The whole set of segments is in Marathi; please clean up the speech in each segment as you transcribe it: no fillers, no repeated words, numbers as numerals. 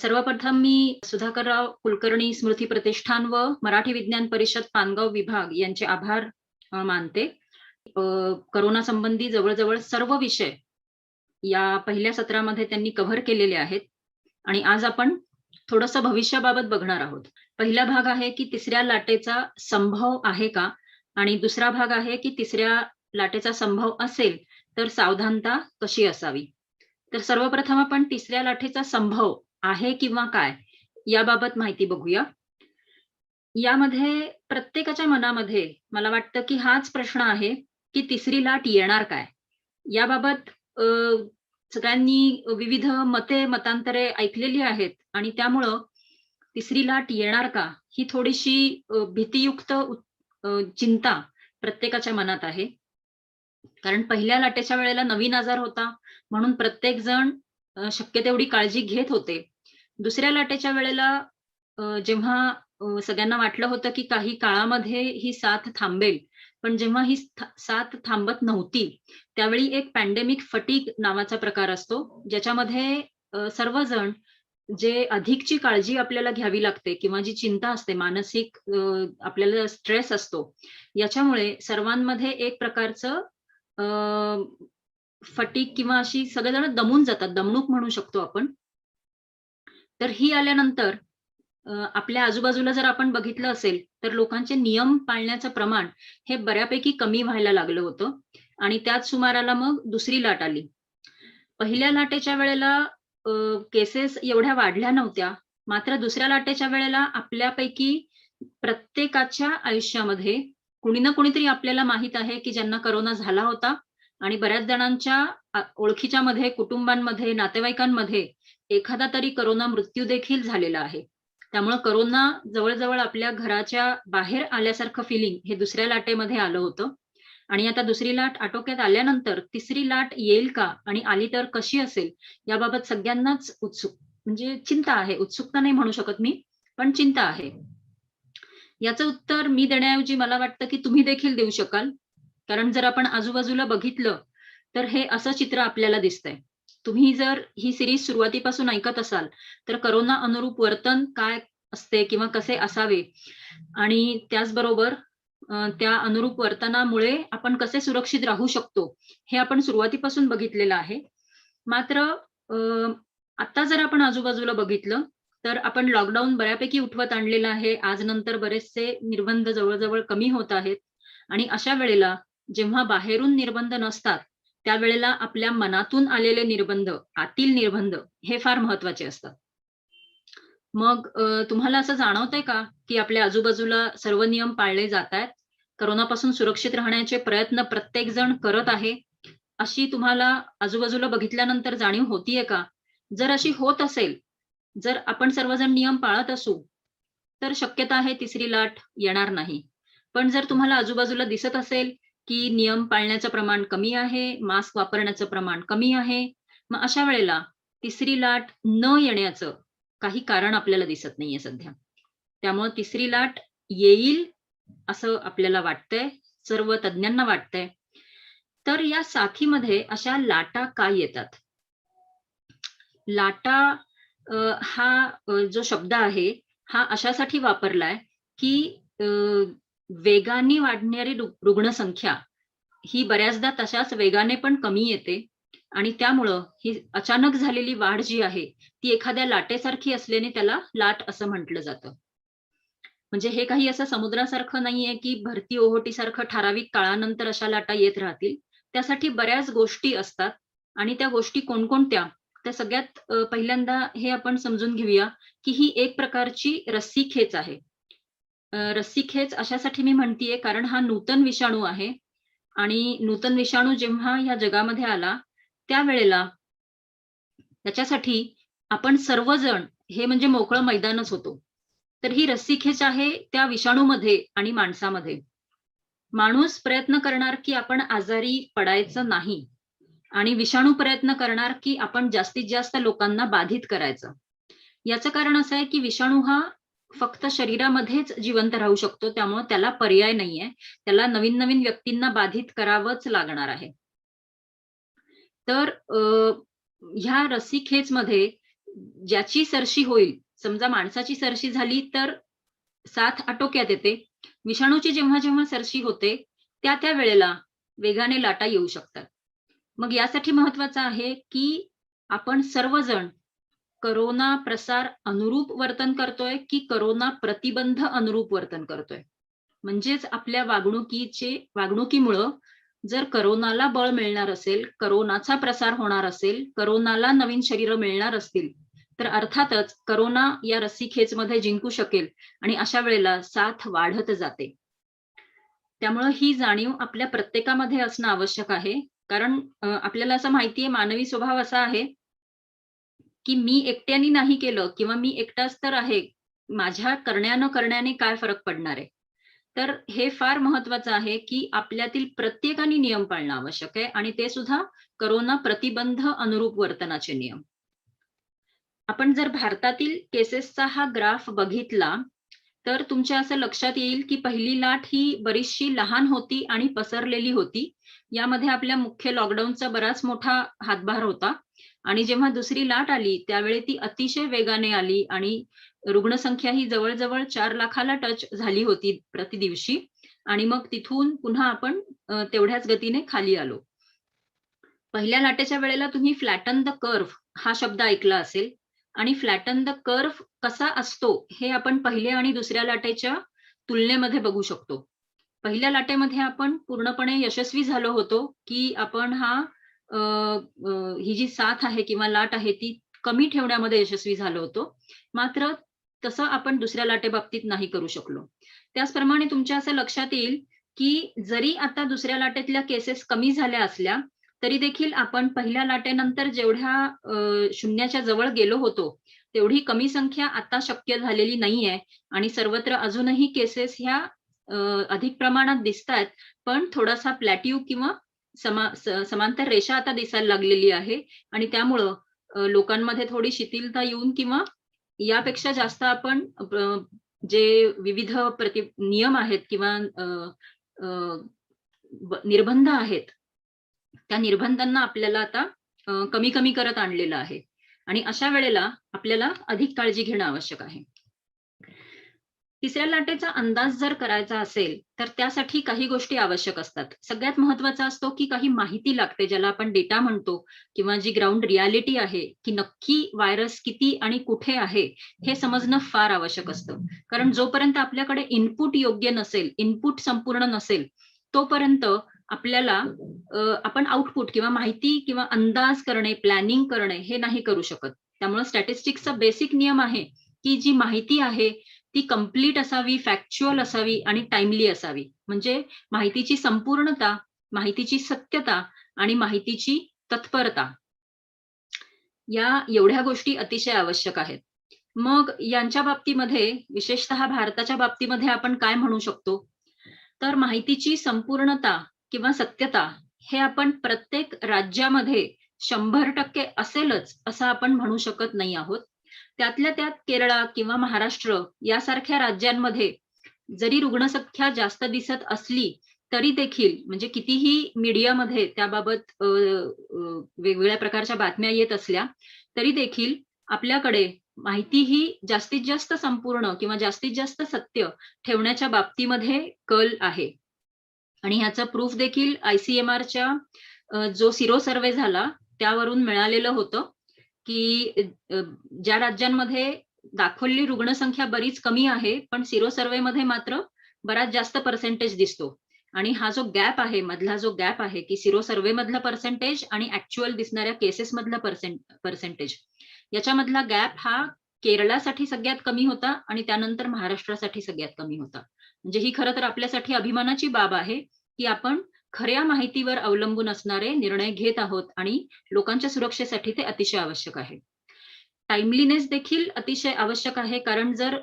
सर्वप्रथम मी सुधाकरराव कुलकर्णी स्मृती प्रतिष्ठान व मराठी विज्ञान परिषद पानगाव विभाग यांचे आभार मानते. करोना संबंधी जवळ-जवळ सर्व विषय या पहिल्या सत्रामध्ये त्यांनी कव्हर केलेले आहेत आणि आज आपण थोडंसं भविष्याबाबत बघणार आहोत. पहिला भाग आहे की तिसऱ्या लाटेचा संभव आहे का? आणि दुसरा भाग आहे की तिसऱ्या लाटेचा संभव असेल तर सावधानता कशी असावी? तर सर्वप्रथम आपण तिसऱ्या लाटेचा संभव आहे किंवा काय याबाबत माहिती बघूया. यामध्ये प्रत्येकाच्या मनामध्ये मला वाटतं की हाच प्रश्न आहे की तिसरी लाट येणार काय? याबाबत सगळ्यांनी विविध मतांतरे ऐकलेली आहेत आणि त्यामुळं तिसरी लाट येणार का? ही थोडीशी भीतियुक्त चिंता प्रत्येकाच्या मनात आहे. कारण पहिल्या लाटेच्या वेळेला नवीन आजार होता म्हणून प्रत्येक जण शक्य तेवढी काळजी घेत होते. दुसऱ्या लाटेच्या वेळेला जेव्हा सगळ्यांना वाटलं होतं की काही काळामध्ये ही साथ थांबेल, पण जेव्हा ही साथ थांबत नव्हती, त्यावेळी एक पॅन्डेमिक फटीग नावाचा प्रकार असतो, ज्याच्यामध्ये सर्वजण जे अधिकची काळजी आपल्याला घ्यावी लागते किंवा जी चिंता असते, मानसिक आपल्याला स्ट्रेस असतो, याच्यामुळे सर्वांमध्ये एक प्रकारचं फटीग किंवा अशी सगळेजण दमून जातात, दमणूक म्हणू शकतो आपण. तर ही आल्यानंतर आपल्या आजूबाजूला जर आपण बघितलं असेल, तर लोकांचे नियम पाळण्याचं प्रमाण हे बऱ्यापैकी कमी व्हायला लागलं होतं आणि त्याच सुमाराला मग दुसरी लाट आली. पहिल्या लाटेच्या वेळेला केसेस एवढ्या वाढल्या नव्हत्या. मात्र दुसऱ्या लाटेच्या वेळेला आपल्यापैकी प्रत्येकाच्या आयुष्यामध्ये कुणी ना कुणीतरी आपल्याला माहित आहे, की ज्यांना कोरोना झाला होता आणि बऱ्याच जणांच्या ओळखीच्या मध्ये, कुटुंबांमध्ये, नातेवाईकांमध्ये एखादा तरी कोरोना मृत्यू देखील झालेला आहे. त्यामुळे कोरोना जवळ-जवळ आपल्या घराच्या बाहेर आल्यासारखं फिलिंग हे दुसऱ्या लाटेमध्ये आलं होतं. आणि आता दुसरी लाट आटोक्यात आल्यानंतर तिसरी लाट येईल का? आणि आली तर कशी असेल? याबाबत सगळ्यांनाच म्हणजे चिंता आहे. उत्सुकता नाही म्हणू शकत मी, पण चिंता आहे. याचं उत्तर मी देण्याऐवजी मला वाटतं की तुम्ही देखील देऊ शकाल. कारण जर आपण आजूबाजूला बघितलं, तर हे असं चित्र आपल्याला दिसतंय. तुम्ही जर ही सीरीज सुरुवातीपासून ऐकत असाल, तर कोरोना अनुरूप वर्तन काय असते किंवा कसे असावे आणि त्याचबरोबर त्या अनुरूप वर्तनामुळे आपण कसे सुरक्षित राहू शकतो, हे आपण सुरुवातीपासून बघितलेलं आहे. मात्र आता जर आपण आजूबाजूला बघितलं, तर आपण लॉकडाऊन बऱ्यापैकी उठवत आणलेलं आहे. आज नंतर बरेचसे निर्बंध जवळ-जवळ कमी होत आहेत आणि अशा वेळेला जेव्हा बाहेरून निर्बंध नसतात, त्यावेळेला आपल्या मनातून आलेले निर्बंध, आतील निर्बंध हे फार महत्वाचे असतात. मग तुम्हाला असं जाणवतंय का, की आपल्या आजूबाजूला सर्व नियम पाळले जातायत? कोरोनापासून सुरक्षित राहण्याचे प्रयत्न प्रत्येक जण करत आहे, अशी तुम्हाला आजूबाजूला बघितल्यानंतर जाणीव होतीये का? जर अशी होत असेल, जर आपण सर्वजण नियम पाळत असू, तर शक्यता आहे तिसरी लाट येणार नाही. पण जर तुम्हाला आजूबाजूला दिसत असेल, की नियम पाळण्याचं प्रमाण कमी आहे, मास्क वापरण्याचं प्रमाण कमी आहे, मग अशा वेळेला तिसरी लाट न येण्याचं काही कारण आपल्याला दिसत नाहीये सध्या. त्यामुळे तिसरी लाट येईल असं आपल्याला वाटतंय, सर्व तज्ञांना वाटतंय. तर या साथीमध्ये अशा लाटा का येतात? लाटा हा जो शब्द आहे, हा अशासाठी वापरलाय, की वेगाने वाढणारी रुग्णसंख्या ही बऱ्याचदा तशाच वेगाने पण कमी येते आणि त्यामुळं ही अचानक झालेली वाढ जी आहे, ती एखाद्या लाटेसारखी असल्याने त्याला लाट असं म्हटलं जातं. म्हणजे हे काही असं समुद्रासारखं नाहीये, की भरती ओहोटीसारखं ठराविक काळानंतर अशा लाटा येत राहतील. त्यासाठी बऱ्याच गोष्टी असतात आणि त्या गोष्टी कोणकोणत्या? त्या सगळ्यात पहिल्यांदा हे आपण समजून घेऊया, की ही एक प्रकारची रस्सीखेच आहे. रस्सीखेच अशासाठी मी म्हणतीये कारण हा नूतन विषाणू आहे आणि नूतन विषाणू जेव्हा या जगामध्ये आला, त्यावेळेला त्याच्यासाठी आपण सर्वजण हे म्हणजे मोकळं मैदानच होतो. तर ही रस्सीखेच आहे त्या विषाणूमध्ये आणि माणसामध्ये. माणूस प्रयत्न करणार की आपण आजारी पडायचं नाही आणि विषाणू प्रयत्न करणार की आपण जास्तीत जास्त लोकांना बाधित करायचं. याचं कारण असं आहे की विषाणू हा फक्त शरीरामध्येच जिवंत राहू शकतो. त्यामुळे त्याला पर्याय नाहीये. त्याला नवीन-नवीन व्यक्तींना बाधित करावंच लागणार आहे. तर ह्या रस्सीखेचमध्ये ज्याची सरशी होईल, समजा माणसाची सरशी झाली तर साथ आटोक्यात येते. विषाणूची जेव्हा जेव्हा सरशी होते, त्या वेळेला वेगाने लाटा येऊ शकतात. मग यासाठी महत्वाचं आहे, की आपण सर्वजण करोना प्रसार अनुरूप वर्तन करतोय, की करोना प्रतिबंध अनुरूप वर्तन करतोय? म्हणजेच आपल्या वागणुकीमुळं जर करोनाला बळ मिळणार असेल, करोनाचा प्रसार होणार असेल, करोनाला नवीन शरीरं मिळणार असतील, तर अर्थातच करोना या रस्सीखेचमध्ये जिंकू शकेल आणि अशा वेळेला साथ वाढत जाते. त्यामुळं ही जाणीव आपल्या प्रत्येकामध्ये असणं आवश्यक आहे. कारण आपल्याला असं माहितीये मानवी स्वभाव असा आहे, की मी एकट्याने नाही केलं किंवा मी एकटाच तर आहे. माझ्या न करण्याने काय फरक पडणार आहे? तर हे फार महत्वाचं आहे, की आपल्यातील प्रत्येकाने नियम पाळणं आवश्यक आहे आणि ते सुद्धा करोना प्रतिबंध अनुरूप वर्तनाचे नियम. आपण जर भारतातील केसेसचा हा ग्राफ बघितला, तर तुमच्या असं लक्षात येईल, की पहिली लाट ही बरीचशी लहान होती आणि पसरलेली होती. यामध्ये आपल्या मुख्य लॉकडाऊनचा बराच मोठा हातभार होता आणि जेव्हा दुसरी लाट आली, त्यावेळी ती अतिशय वेगाने आली आणि रुग्णसंख्या ही जवळ-जवळ 4 लाखाला टच झाली होती प्रतिदिवशी आणि मग तिथून पुन्हा आपण तेवढ्याच गतीने खाली आलो. पहिल्या लाटेच्या वेळेला तुम्ही फ्लॅटन द कर्व्ह हा शब्द ऐकला असेल आणि फ्लॅटन द कर्व्ह कसा असतो हे आपण पहिल्या आणि दुसऱ्या लाटेच्या तुलनेमध्ये बघू शकतो. पहिल्या लाटेमध्ये आपण पूर्णपणे यशस्वी झालो होतो, की आपण ही जी साथ आहे किंवा लाट आहे ती कमी ठेवण्यामध्ये यशस्वी झालो होतो. मात्र तसं आपण दुसऱ्या लाटेबाबतीत नाही करू शकलो. त्याचप्रमाणे तुमच्या असं लक्षात येईल, की जरी आता दुसऱ्या लाटेतल्या केसेस कमी झाल्या असल्या, तरी देखील आपण पहिल्या लाटेनंतर जेवढ्या शून्याच्या जवळ गेलो होतो, तेवढी कमी संख्या आता शक्य झालेली नाहीये आणि सर्वत्र अजूनही केसेस ह्या अधिक प्रमाणात दिसतायत, पण थोडासा प्लॅट्यू किंवा समांतर रेषा आता दिसायला लागलेली आहे आणि त्यामुळं लोकांमध्ये थोडी शिथिलता येऊन किंवा यापेक्षा जास्त आपण जे विविध नियम आहेत किंवा निर्बंध आहेत, त्या निर्बंधांना आपल्याला आता कमी-कमी करत आणलेलं आहे आणि अशा वेळेला आपल्याला अधिक काळजी घेणं आवश्यक आहे. तिसऱ्या लाटेचा अंदाज जर करायचा असेल, तर त्यासाठी काही गोष्टी आवश्यक असतात. सगळ्यात महत्वाचा असतो, की काही माहिती लागते, ज्याला आपण डेटा म्हणतो किंवा जी ग्राउंड रिॲलिटी आहे, की नक्की व्हायरस किती आणि कुठे आहे, हे समजणं फार आवश्यक असतं. कारण जोपर्यंत आपल्याकडे इनपुट योग्य नसेल, इनपुट संपूर्ण नसेल, तोपर्यंत आपल्याला आपण आउटपुट किंवा माहिती किंवा अंदाज करणे, प्लॅनिंग करणे हे नाही करू शकत. त्यामुळे स्टॅटिस्टिक्सचा बेसिक नियम आहे, की जी माहिती आहे ती कंप्लीट असावी, फॅक्च्युअल असावी आणि टाइमली असावी. म्हणजे माहितीची संपूर्णता, माहितीची सत्यता आणि माहितीची तत्परता या एवढ्या गोष्टी अतिशय आवश्यक आहेत. मग यांच्या बाबतीमध्ये विशेषतः भारताच्या बाबतीमध्ये आपण काय म्हणू शकतो? तर माहितीची संपूर्णता किंवा सत्यता हे आपण प्रत्येक राज्यामध्ये 100% असेलच असं आपण म्हणू शकत नाही आहोत. त्यातल्या त्यात केरळ किंवा महाराष्ट्र यासारख्या राज्यांमध्ये जरी रुग्णसंख्या जास्त दिसत असली, तरी देखील म्हणजे कितीही मीडियामध्ये त्याबाबत वेगवेगळ्या प्रकारच्या बातम्या येत असल्या, तरी देखील आपल्याकडे माहिती ही जास्तीत जास्त संपूर्ण किंवा जास्तीत जास्त सत्य ठेवण्याच्या बाबतीमध्ये कल आहे. आणि ह्याचा प्रूफ देखील ICMRच्या जो सिरो सर्व्हे झाला त्यावरून मिळालेलं होतं, की ज्या राज्यांमध्ये दाखवलेली रुग्णसंख्या बरीच कमी आहे, पण सिरो सर्व्हेमध्ये मात्र बराच जास्त पर्सेंटेज दिसतो. आणि हा जो गॅप आहे, मधला जो गॅप आहे, की सिरो सर्व्हे मधला पर्सेंटेज आणि ऍक्च्युअल दिसणाऱ्या केसेस मधला पर्सेंटेज याच्यामधला गॅप हा केरळासाठी सगळ्यात कमी होता आणि त्यानंतर महाराष्ट्रासाठी सगळ्यात कमी होता. म्हणजे ही खरं तर आपल्यासाठी अभिमानाची बाब आहे, की आपण खऱ्या माहितीवर अवलंबून असणारे निर्णय घेत आहोत आणि लोकांच्या सुरक्षेसाठी ते अतिशय आवश्यक आहे. टाइमलीनेस देखील अतिशय आवश्यक आहे, कारण जर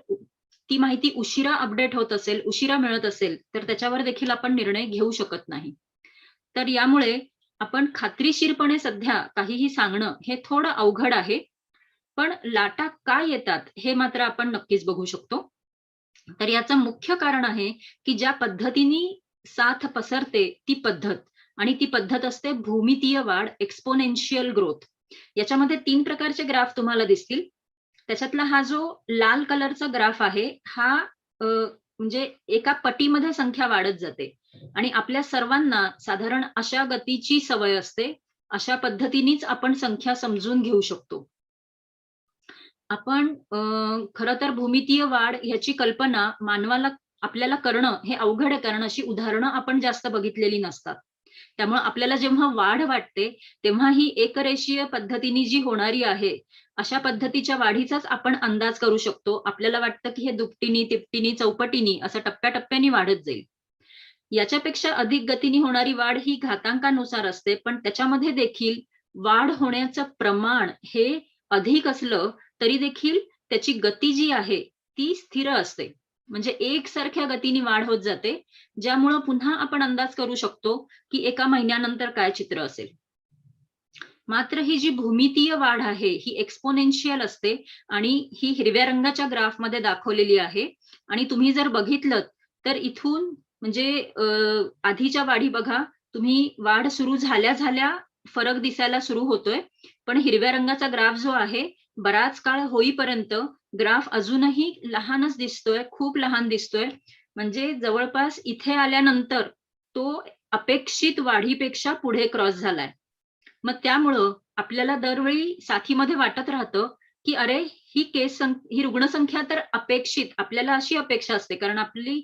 ती माहिती उशिरा अपडेट होत असेल, उशिरा मिळत असेल, तर त्याच्यावर देखील आपण निर्णय घेऊ शकत नाही. तर यामुळे आपण खात्रीशीरपणे सध्या काहीही सांगणं हे थोडं अवघड आहे. पण लाटा का येतात हे मात्र आपण नक्कीच बघू शकतो. तर याचं मुख्य कारण आहे, की ज्या पद्धतीने साथ पसरते ती पद्धत आणि ती पद्धत असते भूमितीय वाढ, एक्सपोनेन्शियल ग्रोथ. याच्यामध्ये 3 प्रकारचे ग्राफ तुम्हाला दिसतील. त्याच्यातला हा जो लाल कलरचा ग्राफ आहे, हा म्हणजे एका पटीमध्ये संख्या वाढत जाते आणि आपल्या सर्वांना साधारण अशा गतीची सवय असते. अशा पद्धतीनेच आपण संख्या समजून घेऊ शकतो. आपण खरं तर भूमितीय वाढ ह्याची कल्पना मानवाला आपल्याला करणं हे अवघड आहे, कारण अशी उदाहरणं आपण जास्त बघितलेली नसतात. त्यामुळे आपल्याला जेव्हा वाढ वाटते, तेव्हा ही एकरेषीय पद्धतीने जी होणारी आहे, अशा पद्धतीच्या वाढीचाच आपण अंदाज करू शकतो. आपल्याला वाटतं की हे दुपटीनी, तिपटीनी, चौपटीनी असं टप्प्याटप्प्याने वाढत जाईल. याच्यापेक्षा अधिक गतीने होणारी वाढ ही घातांकानुसार असते, पण त्याच्यामध्ये देखील वाढ होण्याचं प्रमाण हे अधिक असलं तरी देखील त्याची गती जी आहे ती स्थिर असते. म्हणजे एकसारख्या गतीने वाढ होत जाते, ज्यामुळं पुन्हा आपण अंदाज करू शकतो की एका महिन्यानंतर काय चित्र असेल. मात्र ही जी भूमितीय वाढ आहे ही एक्सपोनेन्शियल असते आणि ही हिरव्या रंगाच्या ग्राफमध्ये दाखवलेली आहे. आणि तुम्ही जर बघितलं तर इथून म्हणजे आधीच्या वाढी बघा, तुम्ही वाढ सुरू झाल्या फरक दिसायला सुरू होतोय. पण हिरव्या रंगाचा ग्राफ जो आहे, बराच काळ होईपर्यंत ग्राफ अजूनही लहानच दिसतोय, खूप लहान दिसतोय. म्हणजे जवळपास इथे आल्यानंतर तो अपेक्षित वाढीपेक्षा पुढे क्रॉस झालाय. मग त्यामुळं आपल्याला दरवेळी साथीमध्ये वाटत राहतं, की अरे ही रुग्णसंख्या तर अपेक्षित आपल्याला अशी अपेक्षा असते, कारण आपली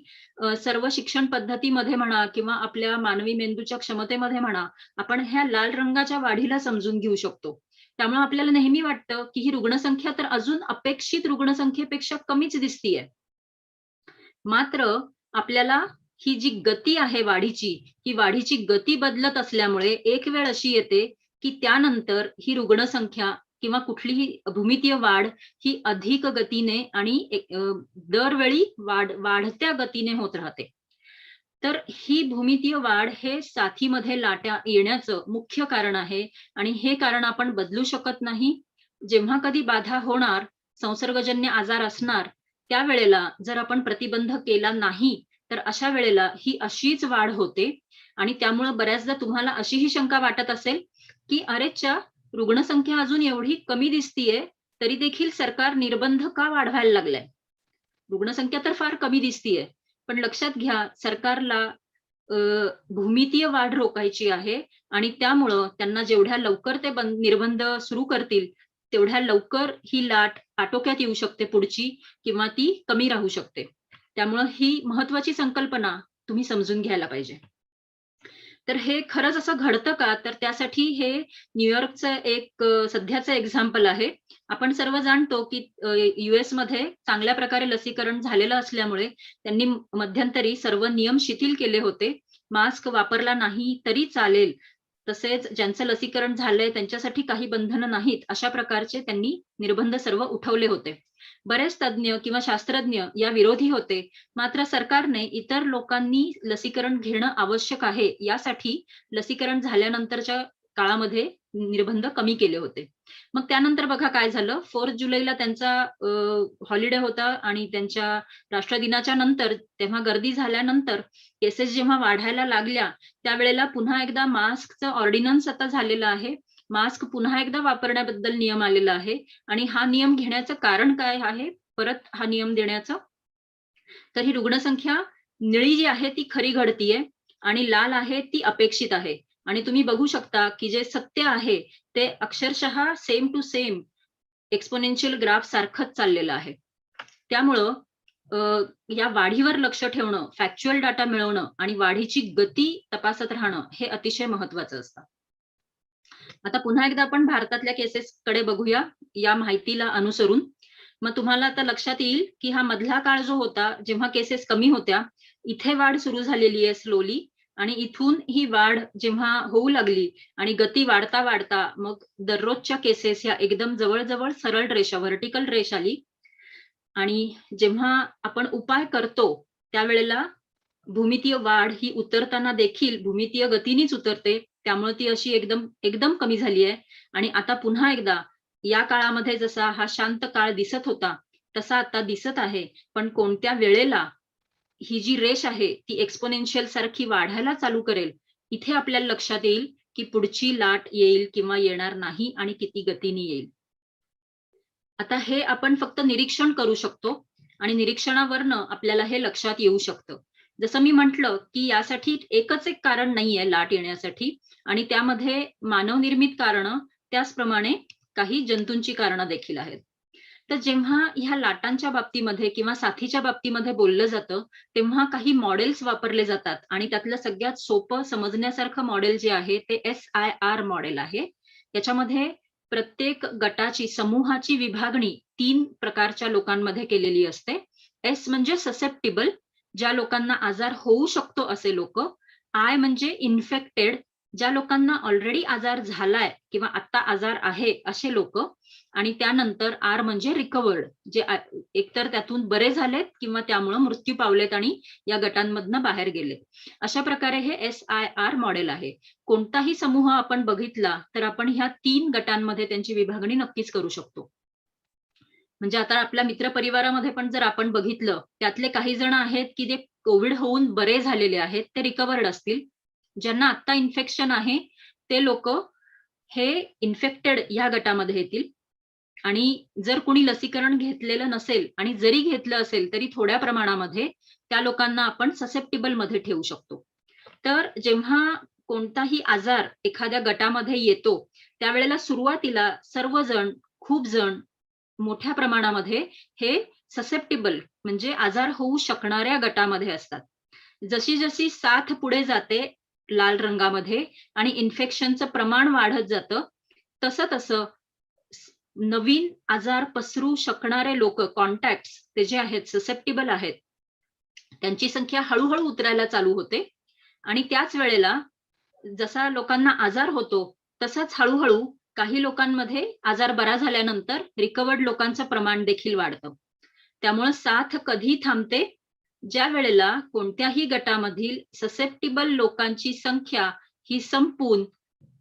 सर्व शिक्षण पद्धतीमध्ये म्हणा किंवा आपल्या मानवी मेंदूच्या क्षमतेमध्ये म्हणा, आपण ह्या लाल रंगाच्या वाढीला समजून घेऊ शकतो. त्यामुळे आपल्याला नेहमी वाटतं, की ही रुग्णसंख्या तर अजून अपेक्षित रुग्णसंख्येपेक्षा कमीच दिसतीये. मात्र आपल्याला ही जी गती आहे वाढीची, ही वाढीची गती बदलत असल्यामुळे एक वेळ अशी येते, की त्यानंतर ही रुग्णसंख्या किंवा कुठलीही भूमितीय वाढ ही अधिक गतीने आणि दरवेळी वाढत्या गतीने होत राहते. तर ही भूमितीय वाढ हे साथीमध्ये लाटा येण्याचं मुख्य कारण आहे आणि हे कारण आपण बदलू शकत नाही. जेव्हा कधी बाधा होणार, संसर्गजन्य आजार असणार, त्यावेळेला जर आपण प्रतिबंध केला नाही, तर अशा वेळेला ही अशीच वाढ होते आणि त्यामुळं बऱ्याचदा तुम्हाला अशीही शंका वाटत असेल, की अरेच्चा, रुग्णसंख्या अजून एवढी कमी दिसतीये, तरी देखील सरकार निर्बंध का वाढवायला लागलंय? रुग्णसंख्या तर फार कमी दिसतीये. पण लक्षात घ्या, सरकारला भूमितीय वाढ रोखायची आहे आणि त्यामुळं त्यांना जेवढ्या लवकर ते निर्बंध सुरू करतील, तेवढ्या लवकर ही लाट आटोक्यात येऊ शकते पुढची किंवा ती कमी राहू शकते. त्यामुळं ही महत्वाची संकल्पना तुम्ही समजून घ्यायला पाहिजे. तर हे खरंच असं घडतं का? तर त्यासाठी हे न्यूयॉर्कचं एक सध्याचं एक्झाम्पल आहे. आपण सर्व जाणतो, की मध्ये चांगल्या प्रकारे लसीकरण झालेलं असल्यामुळे त्यांनी मध्यंतरी सर्व नियम शिथिल केले होते. मास्क वापरला नाही तरी चालेल. तसेच ज्यांचं लसीकरण झालंय त्यांच्यासाठी काही बंधनं नाहीत, अशा प्रकारचे त्यांनी निर्बंध सर्व उठवले होते. बरेच तज्ञ किंवा शास्त्रज्ञ या विरोधी होते. मात्र सरकारने इतर लोकांनी लसीकरण घेणं आवश्यक आहे, यासाठी लसीकरण झाल्यानंतरच्या काळामध्ये निर्बंध कमी केले होते. मग त्यानंतर बघा काय झालं, 4 जुलैला त्यांचा हॉलिडे होता आणि त्यांच्या राष्ट्रदिनाच्या नंतर तेव्हा गर्दी झाल्यानंतर केसेस जेव्हा वाढायला लागल्या, त्यावेळेला पुन्हा एकदा मास्कचं ऑर्डिनन्स आता झालेलं आहे. मास्क पुन्हा एकदा वापरण्याबद्दल नियम आलेला आहे आणि हा नियम घेण्याचं कारण काय आहे, परत हा नियम देण्याचं? तर ही रुग्णसंख्या निळी जी आहे ती खरी घडतीये आणि लाल आहे ती अपेक्षित आहे. आणि तुम्ही बघू शकता, की जे सत्य आहे ते अक्षरशः same to same exponential graph सारखंच चाललेलं आहे. त्यामुळं या वाढीवर लक्ष ठेवणं, फॅक्च्युअल डाटा मिळवणं आणि वाढीची गती तपासत राहणं हे अतिशय महत्वाचं असतं. आता पुन्हा एकदा आपण भारतातल्या केसेसकडे बघूया या माहितीला अनुसरून. मग तुम्हाला आता लक्षात येईल, की हा मधला काळ जो होता, जेव्हा केसेस कमी होत्या, इथे वाढ सुरू झालेली आहे स्लोली आणि इथून ही वाढ जेव्हा होऊ लागली आणि गती वाढता वाढता मग दररोजच्या केसेस ह्या एकदम जवळ सरळ रेषा, व्हर्टिकल रेष आली आणि जेव्हा आपण उपाय करतो त्यावेळेला भूमितीय वाढ ही उतरताना देखील भूमितीय गतीनेच उतरते. त्यामुळे ती अशी एकदम कमी झाली आहे आणि आता पुन्हा एकदा या काळामध्ये जसा हा शांत काळ दिसत होता, तसा आता दिसत आहे. पण कोणत्या वेळेला ही जी रेष आहे ती एक्सपोनेन्शियल सारखी वाढायला चालू करेल, इथे आपल्याला लक्षात येईल, की पुढची लाट येईल किंवा येणार नाही आणि किती गतीने येईल. आता हे आपण फक्त निरीक्षण करू शकतो आणि निरीक्षणावरनं आपल्याला हे लक्षात येऊ शकतं. जसं मी म्हटलं, की यासाठी एकच एक कारण नाहीये लाट येण्यासाठी आणि त्यामध्ये मानवनिर्मित कारणं, त्याचप्रमाणे काही जंतूंची कारणं देखील आहेत. तर जेव्हा ह्या लाटांच्या बाबतीमध्ये किंवा साथीच्या बाबतीमध्ये बोललं जातं, तेव्हा काही मॉडेल्स वापरले जातात आणि त्यातलं सगळ्यात सोपं समजण्यासारखं मॉडेल जे आहे ते SIR मॉडेल आहे. याच्यामध्ये प्रत्येक गटाची, समूहाची विभागणी 3 प्रकारच्या लोकांमध्ये केलेली असते. S म्हणजे ससेप्टिबल, ज्या लोकांना आजार होऊ शकतो असे लोकं. I म्हणजे इन्फेक्टेड, ज्या लोकांना ऑलरेडी आजार झालाय किंवा आता आजार आहे असे लोकं. आणि त्यानंतर R म्हणजे रिकव्हर्ड, जे एकतर त्यातून बरे झालेत किंवा त्यामुळे मृत्यू पावलेत आणि या गटांमधनं बाहेर गेलेत. अशा प्रकारे हे SIR मॉडेल आहे. कोणताही समूह आपण बघितला तर आपण ह्या 3 गटांमध्ये त्यांची विभागणी नक्कीच करू शकतो. म्हणजे आता आपल्या मित्रपरिवारामध्ये पण जर आपण बघितलं, त्यातले काही जण आहेत की जे कोविड होऊन बरे झालेले आहेत, ते रिकव्हर्ड असतील. ज्यांना आता इन्फेक्शन आहे ते लोकं हे इन्फेक्टेड या गटामध्ये येतील. आणि जर कोणी लसीकरण घेतलेलं नसेल आणि जरी घेतलं असेल तरी थोड्या प्रमाणामध्ये त्या लोकांना आपण ससेप्टिबल मध्ये ठेवू शकतो. तर जेव्हा कोणताही आजार एखाद्या गटामध्ये येतो, त्यावेळेला सुरुवातीला सर्वजण, खूप जण मोठ्या प्रमाणामध्ये हे ससेप्टिबल म्हणजे आजार होऊ शकणाऱ्या गटामध्ये असतात. जशी जशी साथ पुढे जाते लाल रंगामध्ये आणि इन्फेक्शनचं प्रमाण वाढत जातं, तसं तसं नवीन आजार पसरू शकणारे लोक, कॉन्टॅक्ट्स ते जे आहेत, ससेप्टिबल आहेत, त्यांची संख्या हळूहळू उतरायला चालू होते आणि त्याच वेळेला जसा लोकांना आजार होतो तसंच हळूहळू काही लोकांमध्ये आजार बरा झाल्यानंतर रिकव्हर्ड लोकांचं प्रमाण देखील वाढतं. त्यामुळे साथ कधी थांबते? ज्या वेळेला कोणत्याही गटामधील ससेप्टिबल लोकांची संख्या ही संपून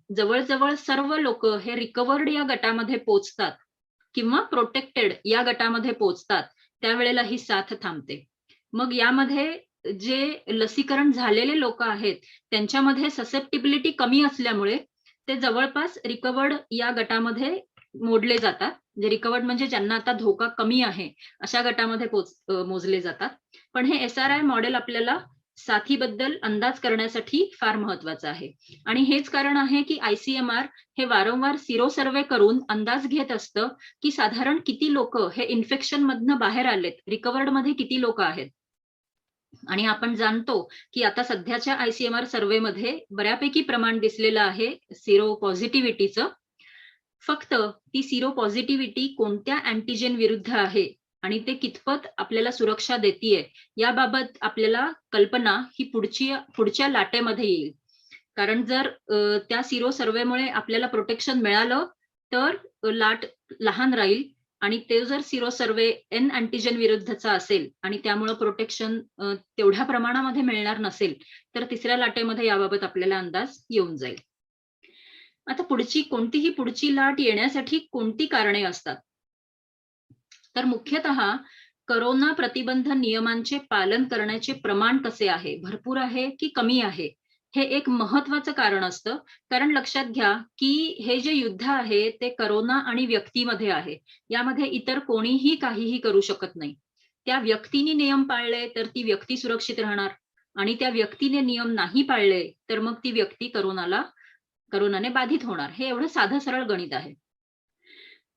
जवळ-जवळ सर्व लोक हे रिकव्हर्ड या गटामध्ये पोहोचतात किंवा प्रोटेक्टेड या गटामध्ये पोहोचतात, त्यावेळेला ही साथ थांबते. मग यामध्ये जे लसीकरण झालेले लोक आहेत, त्यांच्यामध्ये ससेप्टिबिलिटी कमी असल्यामुळे ते जवळपास रिकव्हर्ड या गटामध्ये मोडले जातात. जे रिकव्हर्ड म्हणजे ज्यांना आता धोका कमी आहे, अशा गटामध्ये मोजले जातात. पण हे SRI मॉडेल आपल्याला साथीबद्दल अंदाज करण्यासाठी फार महत्वाचं आहे. आणि हेच कारण आहे की ICMR हे वारंवार सिरो सर्व्हे करून अंदाज घेत असतं की साधारण किती लोक हे इन्फेक्शन मधनं बाहेर आलेत, रिकव्हर्ड मध्ये किती लोक आहेत. आणि आपण जाणतो की आता सध्याच्या ICMR सर्व्हेमध्ये बऱ्यापैकी प्रमाण दिसलेलं आहे सिरो पॉझिटिव्हिटीचं. फक्त ती सिरो पॉझिटिव्हिटी कोणत्या अँटीजेन विरुद्ध आहे आणि ते कितपत आपल्याला सुरक्षा देतीये याबाबत आपल्याला कल्पना ही पुढच्या लाटेमध्ये येईल. कारण जर त्या सिरो सर्व्हेमुळे आपल्याला प्रोटेक्शन मिळालं तर लाट लहान राहील आणि ते जर सिरो सर्व्हे N अँटीजेन विरुद्धचा असेल आणि त्यामुळे प्रोटेक्शन तेवढ्या प्रमाणामध्ये मिळणार नसेल, तर तिसऱ्या लाटेमध्ये याबाबत आपल्याला अंदाज येऊन जाईल. आता कोणतीही पुढची लाट येण्यासाठी कोणती कारणे असतात? तर मुख्यतः करोना प्रतिबंध नियमांचे पालन करण्याचे प्रमाण कसे आहे, भरपूर आहे की कमी आहे, हे एक महत्वाचं कारण असतं. कारण लक्षात घ्या की हे जे युद्ध आहे ते करोना आणि व्यक्तीमध्ये आहे. यामध्ये इतर कोणीही काहीही करू शकत नाही. त्या व्यक्तीने नियम पाळले तर ती व्यक्ती सुरक्षित राहणार आणि त्या व्यक्तीने नियम नाही पाळले तर मग ती व्यक्ती करोनाने बाधित होणार. हे एवढं साधं सरळ गणित आहे.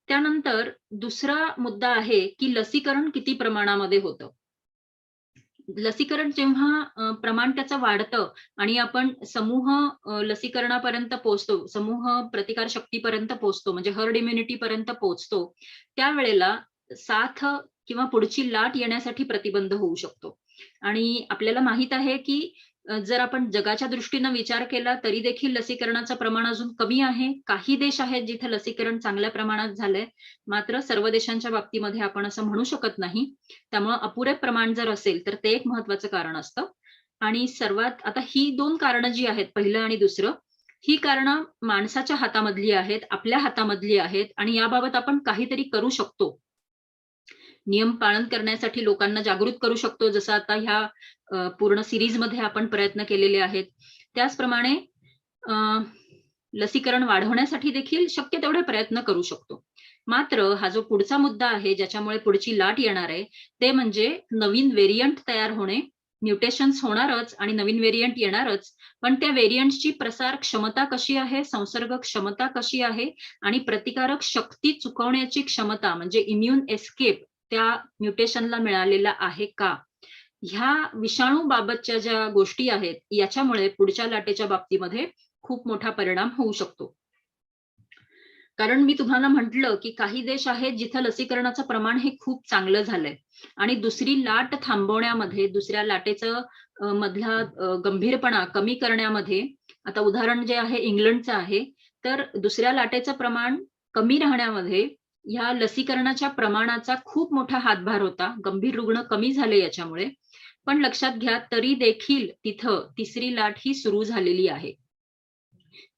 त्यानंतर दुसरा मुद्दा आहे की लसीकरण किती प्रमाणामध्ये होतं. लसीकरण जेव्हा प्रमाण त्याचं वाढतं आणि आपण समूह लसीकरणापर्यंत पोहोचतो, समूह प्रतिकार शक्तीपर्यंत पोहोचतो, म्हणजे हर्ड इम्युनिटी पर्यंत पोहोचतो, त्यावेळेला साथ किंवा पुढची लाट येण्यासाठी प्रतिबंध होऊ शकतो. आणि आपल्याला माहित आहे की जर आपण जगाच्या दृष्टीनं विचार केला तरी देखील लसीकरणाचं प्रमाण अजून कमी आहे. काही देश आहेत जिथे लसीकरण चांगल्या प्रमाणात झालंय, मात्र सर्व देशांच्या बाबतीमध्ये आपण असं म्हणू शकत नाही. त्यामुळे अपुरे प्रमाण जर असेल तर ते एक महत्वाचं कारण असतं. आणि सर्वात आता ही 2 कारणं जी आहेत, पहिलं आणि दुसरं, ही कारणं माणसाच्या हातामधली आहेत, आपल्या हातामधली आहेत आणि याबाबत आपण काहीतरी करू शकतो. नियम पालन करण्यासाठी लोकांना जागृत करू शकतो, जसं आता ह्या पूर्ण सिरीजमध्ये आपण प्रयत्न केलेले आहेत. त्याचप्रमाणे लसीकरण वाढवण्यासाठी देखील शक्य तेवढे प्रयत्न करू शकतो. मात्र हा जो पुढचा मुद्दा आहे, ज्याच्यामुळे पुढची लाट येणार आहे, ते म्हणजे नवीन व्हेरियंट तयार होणे. म्युटेशन्स होणारच आणि नवीन व्हेरियंट येणारच, पण त्या व्हेरियंटची प्रसार क्षमता कशी आहे, संसर्ग क्षमता कशी आहे आणि प्रतिकारक शक्ती चुकवण्याची क्षमता म्हणजे इम्युन एस्केप त्या म्युटेशनला मिळालेला आहे का? ह्या विषाणूबाबतच्या ज्या गोष्टी आहेत, याच्यामुळे पुढच्या लाटेच्या बाबतीमध्ये खूप मोठा परिणाम होऊ शकतो. कारण मी तुम्हाला म्हटलं, की काही देश आहेत जिथं लसीकरणाचं प्रमाण हे खूप चांगलं झालंय आणि दुसरी लाट थांबवण्यामध्ये, दुसऱ्या लाटेचं मधला गंभीरपणा कमी करण्यामध्ये, आता उदाहरण जे आहे इंग्लंडचं आहे, तर दुसऱ्या लाटेचं प्रमाण कमी राहण्यामध्ये ह्या लसीकरणाच्या प्रमाणाचा खूप मोठा हातभार होता. गंभीर रुग्ण कमी झाले याच्यामुळे. पण लक्षात घ्या, तरी देखील तिथं तिसरी लाट ही सुरू झालेली आहे.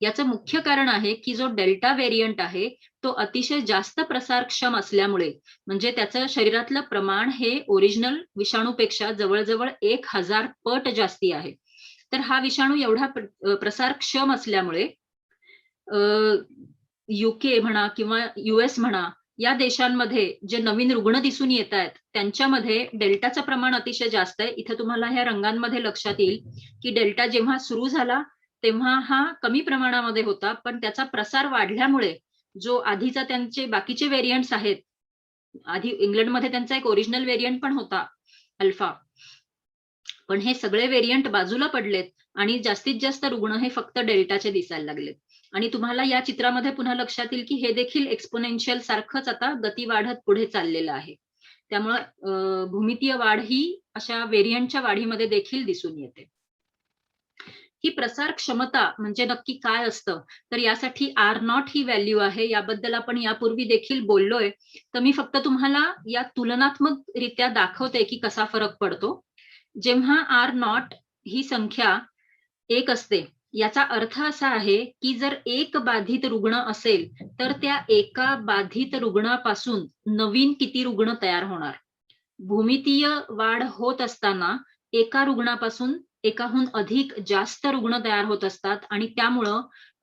याचं मुख्य कारण आहे, की जो डेल्टा व्हेरियंट आहे, तो अतिशय जास्त प्रसारक्षम असल्यामुळे, म्हणजे त्याचं शरीरातलं प्रमाण हे ओरिजिनल विषाणूपेक्षा जवळ-जवळ 1000 पट जास्ती आहे. तर हा विषाणू एवढा प्रसारक्षम असल्यामुळे UK म्हणा किंवा US म्हणा, या देशांमध्ये जे नवीन रुग्ण दिसून येतायत, त्यांच्यामध्ये डेल्टाचं प्रमाण अतिशय जास्त आहे. इथे तुम्हाला ह्या रंगांमध्ये लक्षात येईल, की डेल्टा जेव्हा सुरू झाला, तेव्हा हा कमी प्रमाणामध्ये होता, पण त्याचा प्रसार वाढल्यामुळे जो आधीचा त्यांचे बाकीचे व्हेरियंट्स आहेत, आधी इंग्लंडमध्ये त्यांचा एक ओरिजिनल व्हेरियंट पण होता, अल्फा. पण हे सगळे व्हेरियंट बाजूला पडलेत आणि जास्तीत जास्त रुग्ण हे फक्त डेल्टाचे दिसायला लागलेत. आणि तुम्हाला या चित्रामध्ये पुन्हा लक्षात येईल, की हे देखील एक्सपोनेन्शियल सारखंच आता गती वाढत पुढे चाललेलं आहे. त्यामुळे भूमितीय वाढ ही अशा व्हेरियंटच्या वाढीमध्ये देखील दिसून येते. ही प्रसार क्षमता म्हणजे नक्की काय असतं? तर यासाठी R0 ही व्हॅल्यू आहे. याबद्दल आपण यापूर्वी देखील बोललोय. तर मी फक्त तुम्हाला या तुलनात्मकरित्या दाखवते, की कसा फरक पडतो. जेव्हा R0 ही संख्या 1 असते, याचा अर्थ असा आहे, की जर एक बाधित रुग्ण असेल, तर त्या एका बाधित रुग्णापासून नवीन किती रुग्ण तयार होणार? भूमितीय वाढ होत असताना एका रुग्णापासून एकाहून अधिक जास्त रुग्ण तयार होत असतात आणि त्यामुळं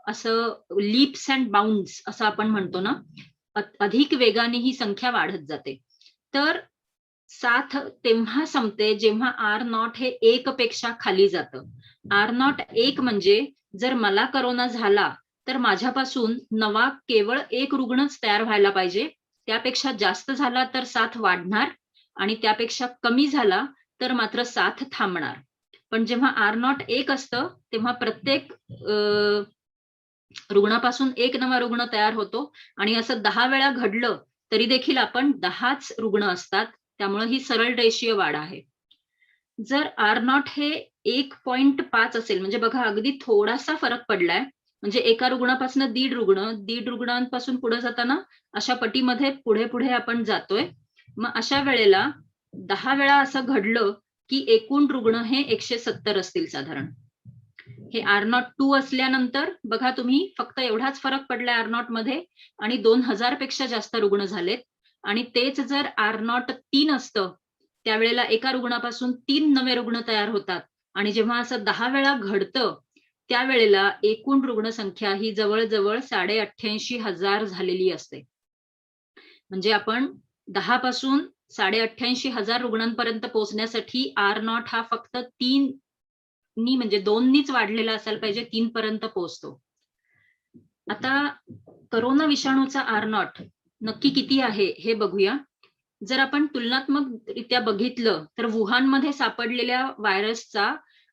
असं लीप्स अँड बाउंड्स असं आपण म्हणतो ना, अधिक वेगाने ही संख्या वाढत जाते. तर साथ तेव्हा संपते जेव्हा R0 हे 1 पेक्षा खाली जातं. R0 1 म्हणजे जर मला कोरोना झाला, तर माझ्यापासून नवा केवळ 1 रुग्णच तयार व्हायला पाहिजे. त्यापेक्षा जास्त झाला तर साथ वाढणार आणि त्यापेक्षा कमी झाला तर मात्र साथ थांबणार. पण जेव्हा R0 1 असतं, तेव्हा प्रत्येक रुग्णापासून 1 नवा रुग्ण तयार होतो आणि असं 10 वेळा घडलं, तरी देखील आपण 10च रुग्ण असतात. त्यामुळे ही सरळ रेषीय वाढ आहे. जर R0 हे 1.5 असेल, म्हणजे बघा अगदी थोडासा फरक पडलाय. म्हणजे एका रुग्णापासून 1.5 रुग्ण, 1.5 रुग्णांपासून पुढे जाताना अशा पटीमध्ये पुढे-पुढे आपण जातोय. मग अशा वेळेला 10 वेळा असं घडलं, की एकूण रुग्ण हे 170 असतील साधारण. हे R0 2 असल्यानंतर बघा तुम्ही फक्त एवढाच फरक पडलाय R0 मध्ये आणि 2000 पेक्षा जास्त रुग्ण झालेत. आणि तेच जर R0 3 असतं, त्यावेळेला एका रुग्णापासून 3 नवे रुग्ण तयार होतात आणि जेव्हा असं 10 वेळा घडतं, त्यावेळेला एकूण रुग्णसंख्या ही जवळ-जवळ 88,500 झालेली असते. म्हणजे आपण 10 पासून 88,500 रुग्णांपर्यंत पोहोचण्यासाठी R0 हा फक्त 3 म्हणजे 2 नीच वाढलेला असायला पाहिजे, 3 पर्यंत पोहोचतो. आता कोरोना विषाणूचा R0 नक्की किती आहे हे बघूया. जर आपण तुलनात्मकरित्या बघितलं, तर वुहानमध्ये सापडलेल्या व्हायरसचा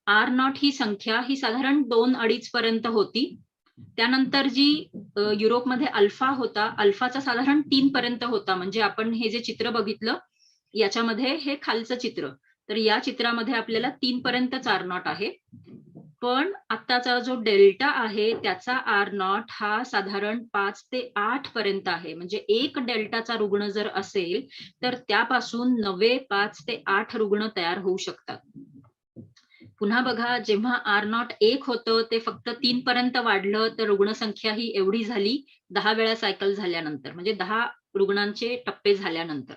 R0 ही संख्या ही साधारण 2-2.5 पर्यंत होती. त्यानंतर जी युरोपमध्ये अल्फा होता, अल्फाचा साधारण 3 पर्यंत होता. म्हणजे आपण हे जे चित्र बघितलं, याच्यामध्ये हे खालचं चित्र. तर या चित्रामध्ये आपल्याला 3 पर्यंतच R0 आहे. पण आत्ताचा जो डेल्टा आहे, त्याचा R0 हा साधारण 5 ते 8 पर्यंत आहे. म्हणजे एक डेल्टाचा रुग्ण जर असेल, तर त्यापासून नवे 5 ते 8 रुग्ण तयार होऊ शकतात. पुन्हा बघा, जेव्हा R0 1 होतं, ते फक्त 3 पर्यंत वाढलं, तर रुग्णसंख्या ही एवढी झाली 10 वेळा सायकल झाल्यानंतर, म्हणजे 10 रुग्णांचे टप्पे झाल्यानंतर.